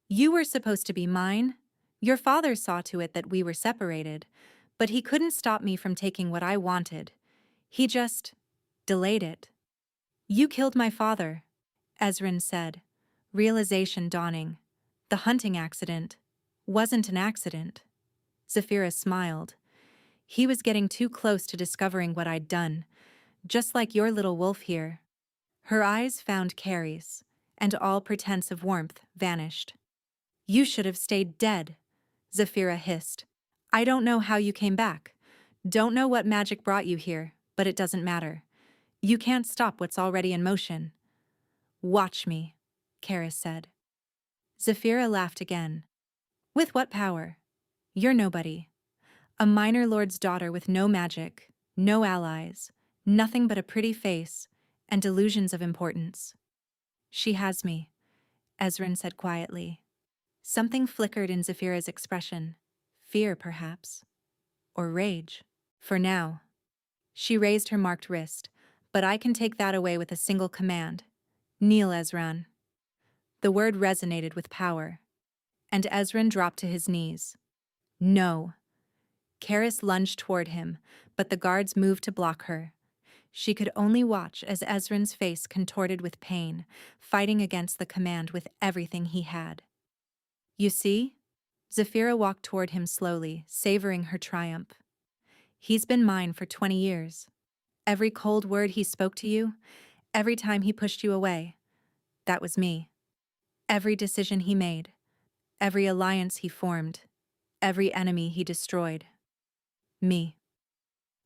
"You were supposed to be mine. Your father saw to it that we were separated, but he couldn't stop me from taking what I wanted. He just delayed it." "You killed my father," Ezran said, realization dawning. "The hunting accident wasn't an accident." Zaphira smiled. "He was getting too close to discovering what I'd done, just like your little wolf here." Her eyes found Carrie's, and all pretense of warmth vanished. "You should have stayed dead," Zaphira hissed. "I don't know how you came back. Don't know what magic brought you here, but it doesn't matter. You can't stop what's already in motion." "Watch me," Karis said. Zaphira laughed again. "With what power? You're nobody. A minor lord's daughter with no magic, no allies, nothing but a pretty face, and delusions of importance." "She has me," Ezran said quietly. Something flickered in Zaphira's expression. Fear, perhaps. Or rage. "For now." She raised her marked wrist. "But I can take that away with a single command. Kneel, Ezran." The word resonated with power, and Ezran dropped to his knees. "No." Karis lunged toward him, but the guards moved to block her. She could only watch as Ezran's face contorted with pain, fighting against the command with everything he had. "You see?" Zaphira walked toward him slowly, savoring her triumph. "He's been mine for 20 years. Every cold word he spoke to you, every time he pushed you away, that was me. Every decision he made, every alliance he formed, every enemy he destroyed. Me."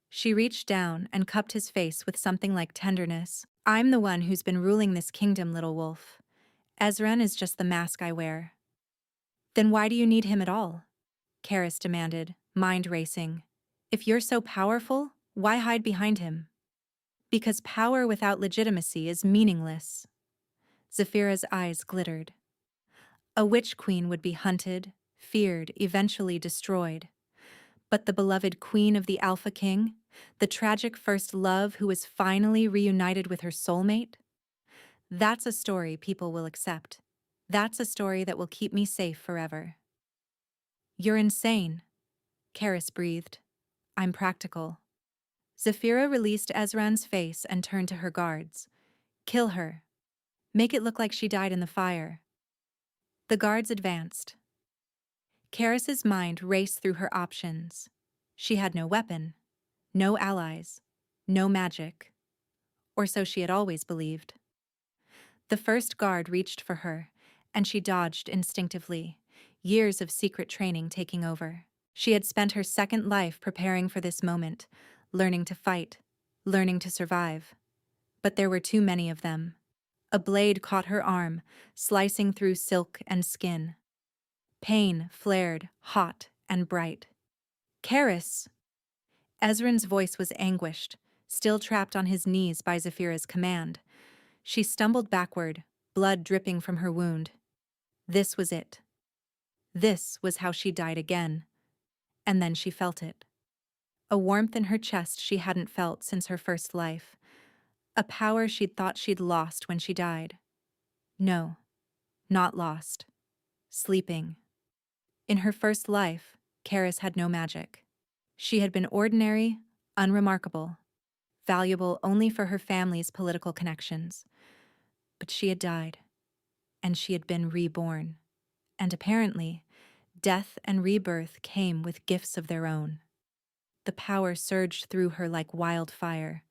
She reached down and cupped his face with something like tenderness. "I'm the one who's been ruling this kingdom, little wolf. Ezran is just the mask I wear." "Then why do you need him at all?" Karis demanded, mind racing. "If you're so powerful, why hide behind him?" "Because power without legitimacy is meaningless." Zaphira's eyes glittered. A witch queen would be hunted, feared, eventually destroyed. But the beloved queen of the Alpha King, the tragic first love who was finally reunited with her soulmate? That's a story people will accept. That's a story that will keep me safe forever. "You're insane," Karis breathed. "I'm practical." Zaphira released Ezran's face and turned to her guards. "Kill her. Make it look like she died in the fire." The guards advanced. Karis's mind raced through her options. She had no weapon, no allies, no magic. Or so she had always believed. The first guard reached for her, and she dodged instinctively, years of secret training taking over. She had spent her second life preparing for this moment, learning to fight, learning to survive. but there were too many of them. A blade caught her arm, slicing through silk and skin. Pain flared, hot and bright. Karis! Ezran's voice was anguished, still trapped on his knees by Zaphira's command. She stumbled backward, blood dripping from her wound. This was it. This was how she died again. And then she felt it. A warmth in her chest she hadn't felt since her first life. A power she'd thought she'd lost when she died. No, not lost. Sleeping. In her first life, Karis had no magic. She had been ordinary, unremarkable, valuable only for her family's political connections. But she had died, and she had been reborn. And apparently, death and rebirth came with gifts of their own. The power surged through her like wildfire.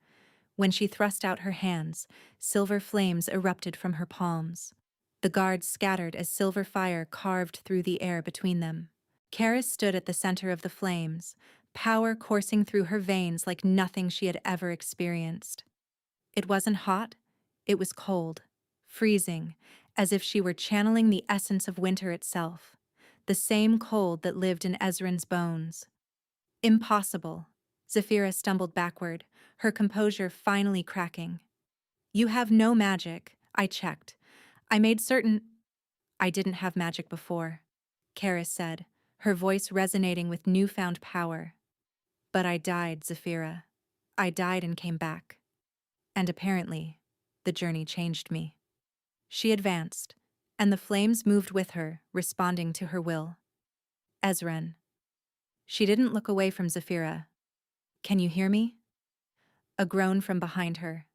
When she thrust out her hands, silver flames erupted from her palms. The guards scattered as silver fire carved through the air between them. Karis stood at the center of the flames, power coursing through her veins like nothing she had ever experienced. It wasn't hot, it was cold, freezing, as if she were channeling the essence of winter itself, the same cold that lived in Ezran's bones. Impossible. Zaphira stumbled backward, her composure finally cracking. You have no magic, I checked. I made certain— I didn't have magic before, Karis said, her voice resonating with newfound power. But I died, Zaphira. I died and came back. And apparently, the journey changed me. She advanced, and the flames moved with her, responding to her will. Ezran. She didn't look away from Zaphira. Can you hear me? A groan from behind her.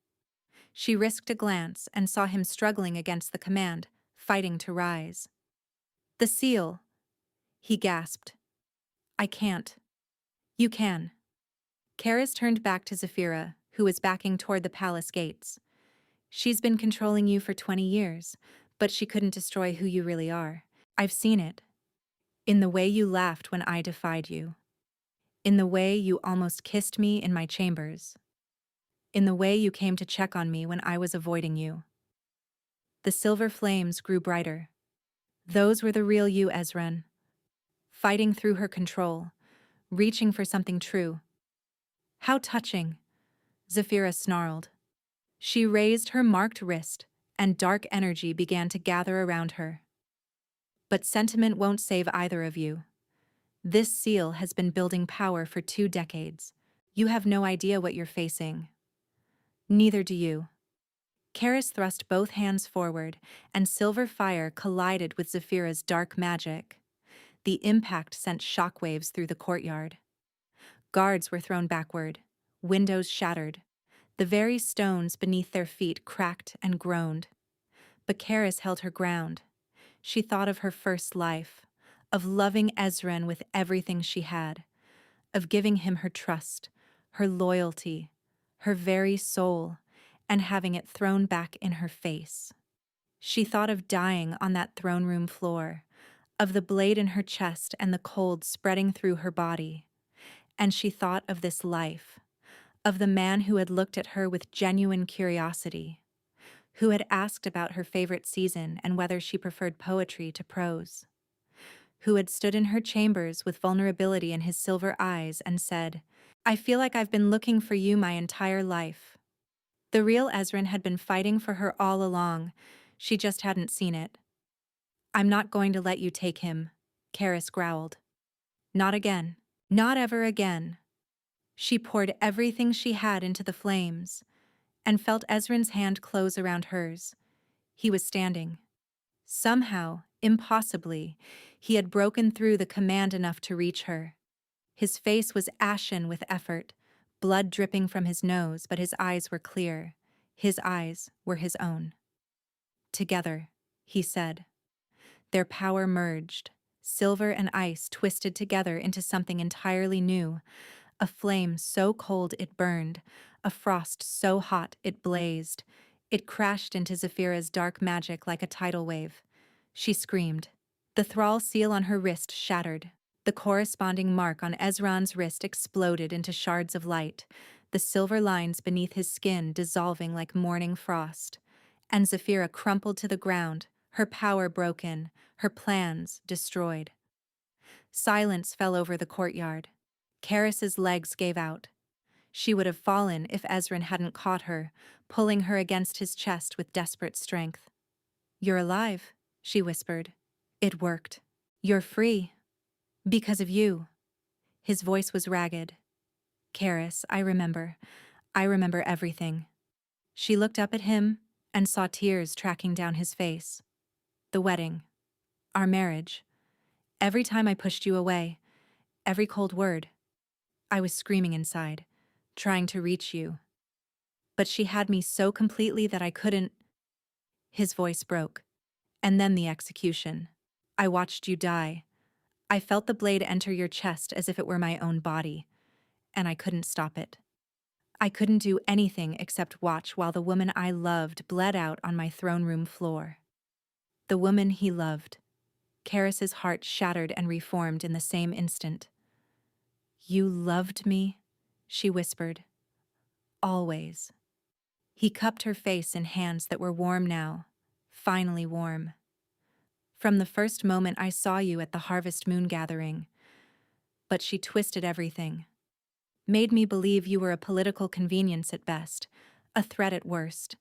She risked a glance and saw him struggling against the command, fighting to rise. The seal! He gasped. I can't. You can. Karis turned back to Zaphira, who was backing toward the palace gates. She's been controlling you for 20 years, but she couldn't destroy who you really are. I've seen it. In the way you laughed when I defied you. In the way you almost kissed me in my chambers. In the way you came to check on me when I was avoiding you. The silver flames grew brighter. Those were the real you, Ezran. Fighting through her control, reaching for something true. How touching, Zaphira snarled. She raised her marked wrist, and dark energy began to gather around her. But sentiment won't save either of you. This seal has been building power for 2 decades. You have no idea what you're facing. Neither do you. Karis thrust both hands forward, and silver fire collided with Zaphira's dark magic. The impact sent shockwaves through the courtyard. Guards were thrown backward, windows shattered. The very stones beneath their feet cracked and groaned. But Karis held her ground. She thought of her first life, of loving Ezran with everything she had, of giving him her trust, her loyalty, her very soul, and having it thrown back in her face. She thought of dying on that throne room floor, of the blade in her chest and the cold spreading through her body. And she thought of this life, of the man who had looked at her with genuine curiosity, who had asked about her favorite season and whether she preferred poetry to prose, who had stood in her chambers with vulnerability in his silver eyes and said, I feel like I've been looking for you my entire life. The real Ezran had been fighting for her all along, she just hadn't seen it. I'm not going to let you take him, Karis growled. Not again. Not ever again. She poured everything she had into the flames, and felt Ezran's hand close around hers. He was standing. Somehow, impossibly, he had broken through the command enough to reach her. His face was ashen with effort, blood dripping from his nose, but his eyes were clear. His eyes were his own. Together, he said. Their power merged. Silver and ice twisted together into something entirely new. A flame so cold it burned, a frost so hot it blazed. It crashed into Zaphira's dark magic like a tidal wave. She screamed. The thrall seal on her wrist shattered. The corresponding mark on Ezran's wrist exploded into shards of light. the silver lines beneath his skin dissolving like morning frost. And Zaphira crumpled to the ground, her power broken, her plans destroyed. Silence fell over the courtyard. Karis's legs gave out. She would have fallen if Ezran hadn't caught her, pulling her against his chest with desperate strength. "You're alive," she whispered. "It worked. You're free. Because of you." His voice was ragged. "Karis, I remember. I remember everything." She looked up at him and saw tears tracking down his face. "The wedding. Our marriage. Every time I pushed you away. Every cold word. I was screaming inside, trying to reach you. But she had me so completely that I couldn't." His voice broke. "And then the execution. I watched you die. I felt the blade enter your chest as if it were my own body, and I couldn't stop it. I couldn't do anything except watch while the woman I loved bled out on my throne room floor." The woman he loved. Karis's heart shattered and reformed in the same instant. "You loved me?" she whispered. "Always." He cupped her face in hands that were warm now, finally warm. "From the first moment I saw you at the Harvest Moon gathering." But she twisted everything. "Made me believe you were a political convenience at best, a threat at worst.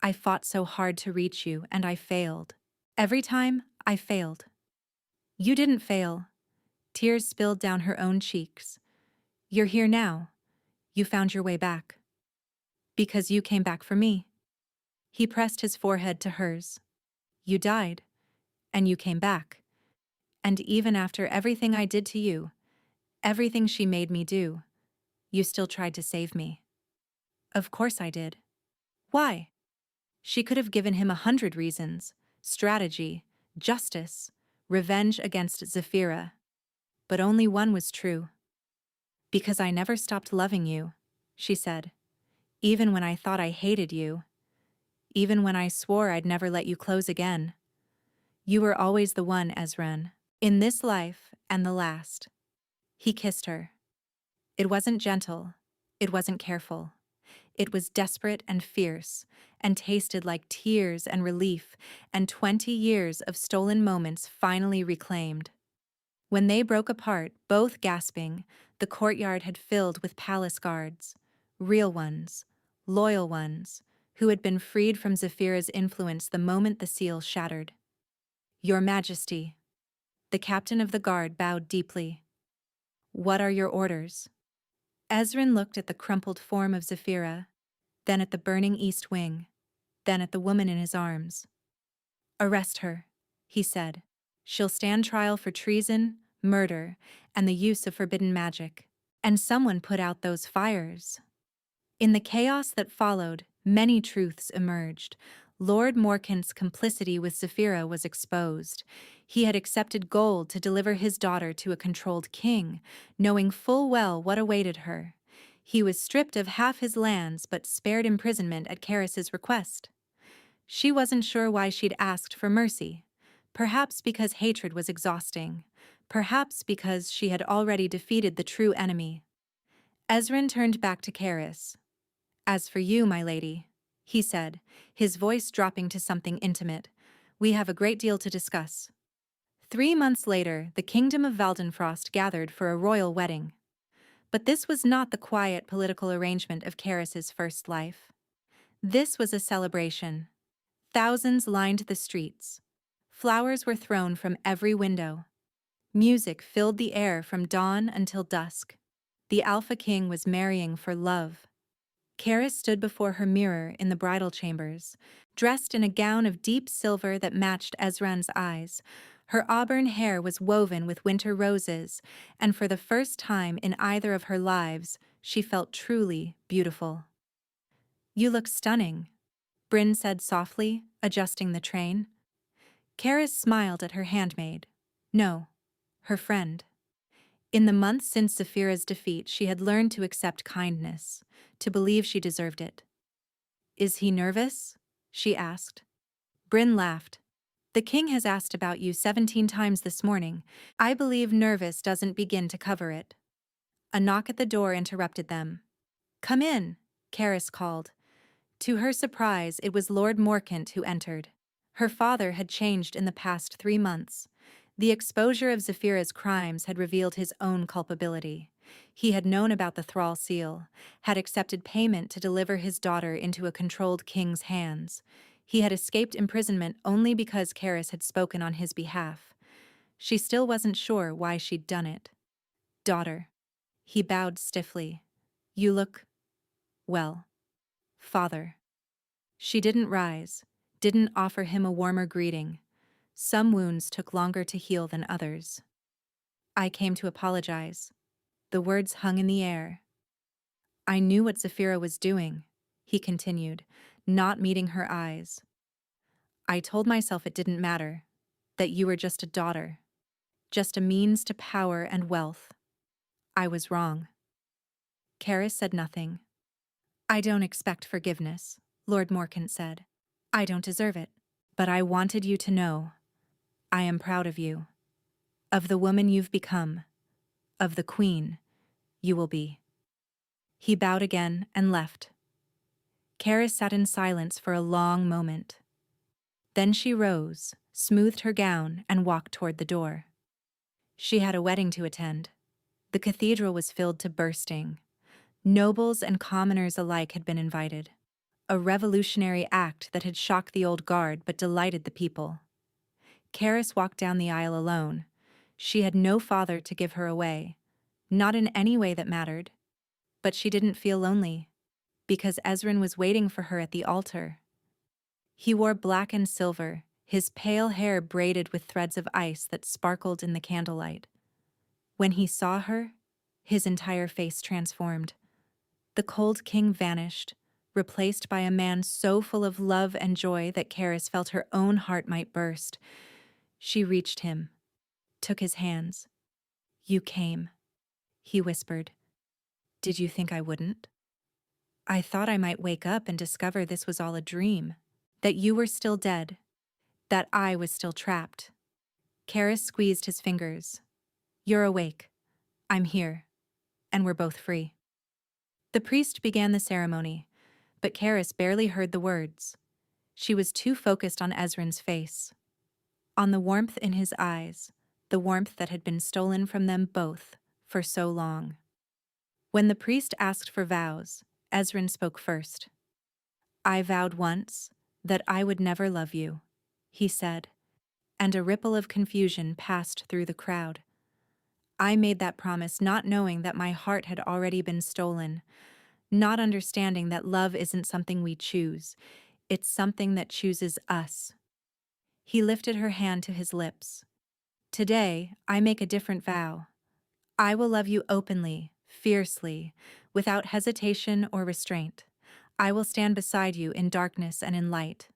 I fought so hard to reach you, and I failed. Every time, I failed." "You didn't fail." Tears spilled down her own cheeks. "You're here now. You found your way back. Because you came back for me." He pressed his forehead to hers. "You died, and you came back. And even after everything I did to you, everything she made me do, you still tried to save me." "Of course I did." "Why?" She could have given him 100 reasons: strategy, justice, revenge against Zaphira. But only one was true. "Because I never stopped loving you," she said. "Even when I thought I hated you. Even when I swore I'd never let you close again. You were always the one, Ezran. In this life and the last." He kissed her. It wasn't gentle. It wasn't careful. It was desperate and fierce, and tasted like tears and relief and 20 years of stolen moments finally reclaimed. When they broke apart, both gasping, the courtyard had filled with palace guards. Real ones, loyal ones, who had been freed from Zaphira's influence the moment the seal shattered. "Your Majesty." The captain of the guard bowed deeply. "What are your orders?" Ezran looked at the crumpled form of Zaphira, then at the burning east wing, then at the woman in his arms. "Arrest her," he said. "She'll stand trial for treason, murder, and the use of forbidden magic." And someone put out those fires. In the chaos that followed, many truths emerged. Lord Morkant's complicity with Zaphira was exposed. He had accepted gold to deliver his daughter to a controlled king, knowing full well what awaited her. He was stripped of half his lands but spared imprisonment at Karis's request. She wasn't sure why she'd asked for mercy. Perhaps because hatred was exhausting. Perhaps because she had already defeated the true enemy. Ezran turned back to Karis. "As for you, my lady," he said, his voice dropping to something intimate, "we have a great deal to discuss." 3 months later, the kingdom of Valdenfrost gathered for a royal wedding. But this was not the quiet political arrangement of Karis's first life. This was a celebration. Thousands lined the streets. Flowers were thrown from every window. Music filled the air from dawn until dusk. The Alpha King was marrying for love. Karis stood before her mirror in the bridal chambers, dressed in a gown of deep silver that matched Ezran's eyes. Her auburn hair was woven with winter roses, and for the first time in either of her lives, she felt truly beautiful. "You look stunning," Bryn said softly, adjusting the train. Karis smiled at her handmaid. No, her friend. In the months since Zaphira's defeat, she had learned to accept kindness, to believe she deserved it. "Is he nervous?" she asked. Bryn laughed. "The king has asked about you 17 times this morning. I believe nervous doesn't begin to cover it." A knock at the door interrupted them. "Come in," Karis called. To her surprise, it was Lord Morcant who entered. Her father had changed in the past 3 months. The exposure of Zaphira's crimes had revealed his own culpability. He had known about the thrall seal, had accepted payment to deliver his daughter into a controlled king's hands. He had escaped imprisonment only because Karis had spoken on his behalf. She still wasn't sure why she'd done it. "Daughter." He bowed stiffly. "You look, well, father." She didn't rise, didn't offer him a warmer greeting. Some wounds took longer to heal than others. "I came to apologize." The words hung in the air. "I knew what Zaphira was doing," he continued, not meeting her eyes. "I told myself it didn't matter, that you were just a daughter, just a means to power and wealth. I was wrong." Karis said nothing. "I don't expect forgiveness," Lord Morcant said. "I don't deserve it. But I wanted you to know. I am proud of you. Of the woman you've become. Of the queen you will be." He bowed again and left. Karis sat in silence for a long moment. Then she rose, smoothed her gown, and walked toward the door. She had a wedding to attend. The cathedral was filled to bursting. Nobles and commoners alike had been invited. A revolutionary act that had shocked the old guard but delighted the people. Karis walked down the aisle alone. She had no father to give her away, not in any way that mattered. But she didn't feel lonely, because Ezran was waiting for her at the altar. He wore black and silver, his pale hair braided with threads of ice that sparkled in the candlelight. When he saw her, his entire face transformed. The cold king vanished, replaced by a man so full of love and joy that Karis felt her own heart might burst. She reached him, took his hands. "You came," he whispered. "Did you think I wouldn't?" "I thought I might wake up and discover this was all a dream, that you were still dead, that I was still trapped." Karis squeezed his fingers. "You're awake. I'm here. And we're both free." The priest began the ceremony, but Karis barely heard the words. She was too focused on Ezran's face, on the warmth in his eyes, the warmth that had been stolen from them both for so long. When the priest asked for vows, Ezran spoke first. "I vowed once that I would never love you," he said, and a ripple of confusion passed through the crowd. "I made that promise not knowing that my heart had already been stolen, not understanding that love isn't something we choose, it's something that chooses us." He lifted her hand to his lips. "Today, I make a different vow. I will love you openly, fiercely, without hesitation or restraint. I will stand beside you in darkness and in light.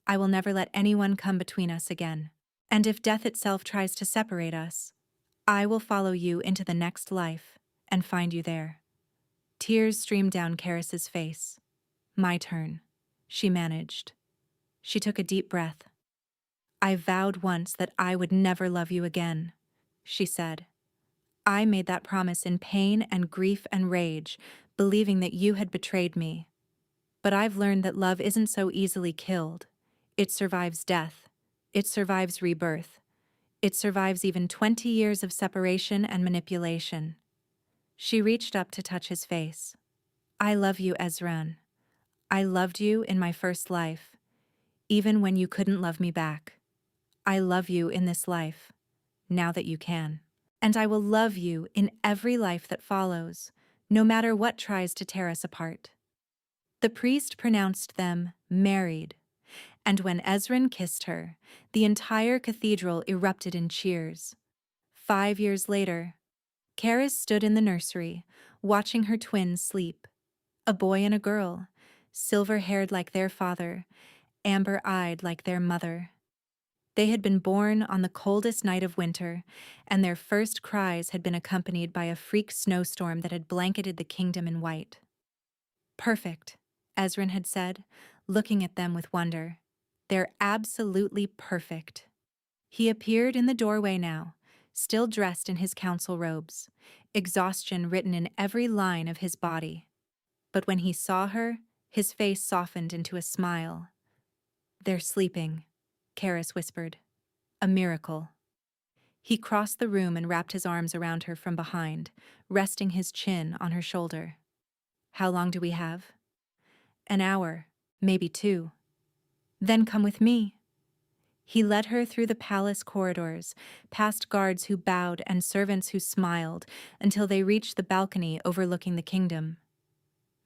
I will never let anyone come between us again. And if death itself tries to separate us, I will follow you into the next life and find you there." Tears streamed down Karis's face. "My turn," she managed. She took a deep breath. "I vowed once that I would never love you again," she said. "I made that promise in pain and grief and rage, believing that you had betrayed me. But I've learned that love isn't so easily killed. It survives death. It survives rebirth. It survives even 20 years of separation and manipulation." She reached up to touch his face. "I love you, Ezran. I loved you in my first life, even when you couldn't love me back. I love you in this life, now that you can. And I will love you in every life that follows, no matter what tries to tear us apart." The priest pronounced them married, and when Ezran kissed her, the entire cathedral erupted in cheers. 5 years later, Karis stood in the nursery, watching her twins sleep. A boy and a girl, silver-haired like their father, amber-eyed like their mother. They had been born on the coldest night of winter, and their first cries had been accompanied by a freak snowstorm that had blanketed the kingdom in white. "Perfect," Ezran had said, looking at them with wonder. "They're absolutely perfect." He appeared in the doorway now, still dressed in his council robes, exhaustion written in every line of his body. But when he saw her, his face softened into a smile. "They're sleeping," Karis whispered. "A miracle." He crossed the room and wrapped his arms around her from behind, resting his chin on her shoulder. "How long do we have?" "An hour, maybe 2. Then come with me." He led her through the palace corridors, past guards who bowed and servants who smiled, until they reached the balcony overlooking the kingdom.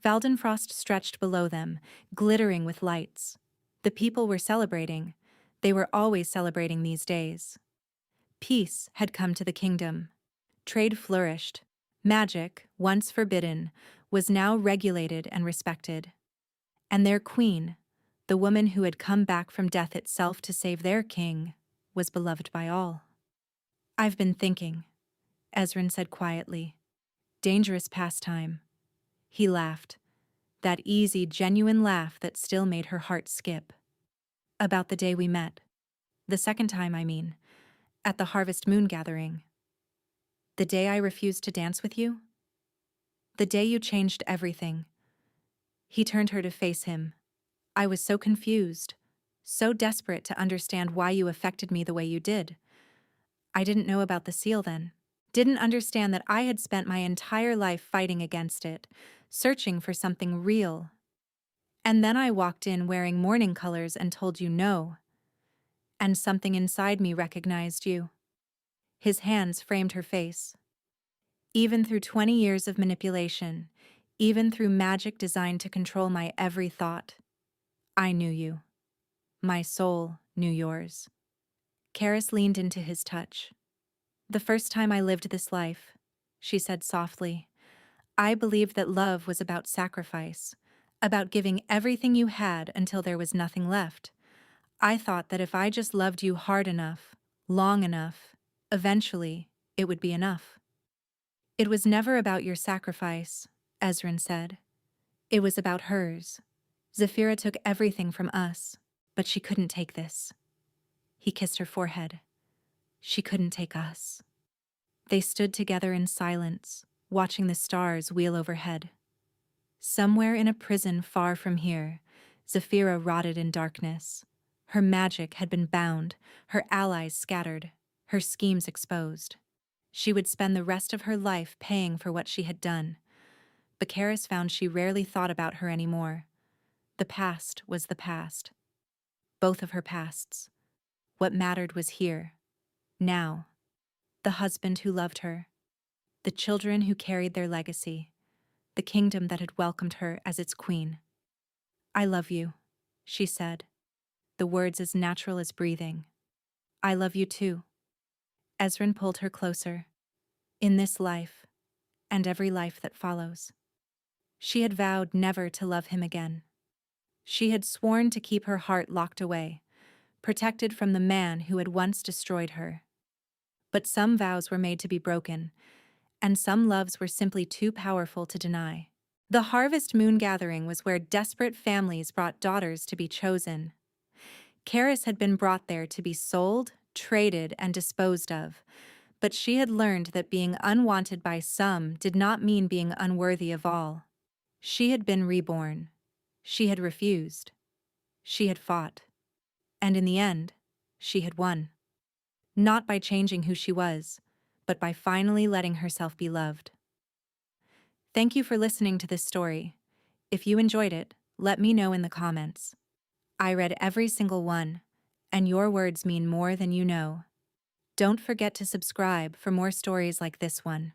Valdenfrost stretched below them, glittering with lights. The people were celebrating. They were always celebrating these days. Peace had come to the kingdom. Trade flourished. Magic, once forbidden, was now regulated and respected. And their queen, the woman who had come back from death itself to save their king, was beloved by all. "I've been thinking," Ezran said quietly. "Dangerous pastime." He laughed, that easy, genuine laugh that still made her heart skip. "About the day we met. The second time, I mean. At the Harvest Moon gathering. The day I refused to dance with you? The day you changed everything." He turned her to face him. "I was so confused, so desperate to understand why you affected me the way you did. I didn't know about the seal then. Didn't understand that I had spent my entire life fighting against it, searching for something real. And then I walked in wearing mourning colors and told you no. And something inside me recognized you." His hands framed her face. "Even through 20 years of manipulation, even through magic designed to control my every thought, I knew you. My soul knew yours." Karis leaned into his touch. "The first time I lived this life," she said softly, "I believed that love was about sacrifice, about giving everything you had until there was nothing left. I thought that if I just loved you hard enough, long enough, eventually, it would be enough." "It was never about your sacrifice," Ezran said. "It was about hers. Zaphira took everything from us, but she couldn't take this." He kissed her forehead. "She couldn't take us." They stood together in silence, watching the stars wheel overhead. Somewhere in a prison far from here, Zaphira rotted in darkness. Her magic had been bound, her allies scattered, her schemes exposed. She would spend the rest of her life paying for what she had done. But Karis found she rarely thought about her anymore. The past was the past. Both of her pasts. What mattered was here, now. The husband who loved her. The children who carried their legacy. The kingdom that had welcomed her as its queen. "I love you," she said, the words as natural as breathing. "I love you too." Ezran pulled her closer. "In this life, and every life that follows." She had vowed never to love him again. She had sworn to keep her heart locked away, protected from the man who had once destroyed her. But some vows were made to be broken, and some loves were simply too powerful to deny. The Harvest Moon gathering was where desperate families brought daughters to be chosen. Karis had been brought there to be sold, traded, and disposed of, but she had learned that being unwanted by some did not mean being unworthy of all. She had been reborn. She had refused. She had fought. And in the end, she had won. Not by changing who she was, but by finally letting herself be loved. Thank you for listening to this story. If you enjoyed it, let me know in the comments. I read every single one, and your words mean more than you know. Don't forget to subscribe for more stories like this one.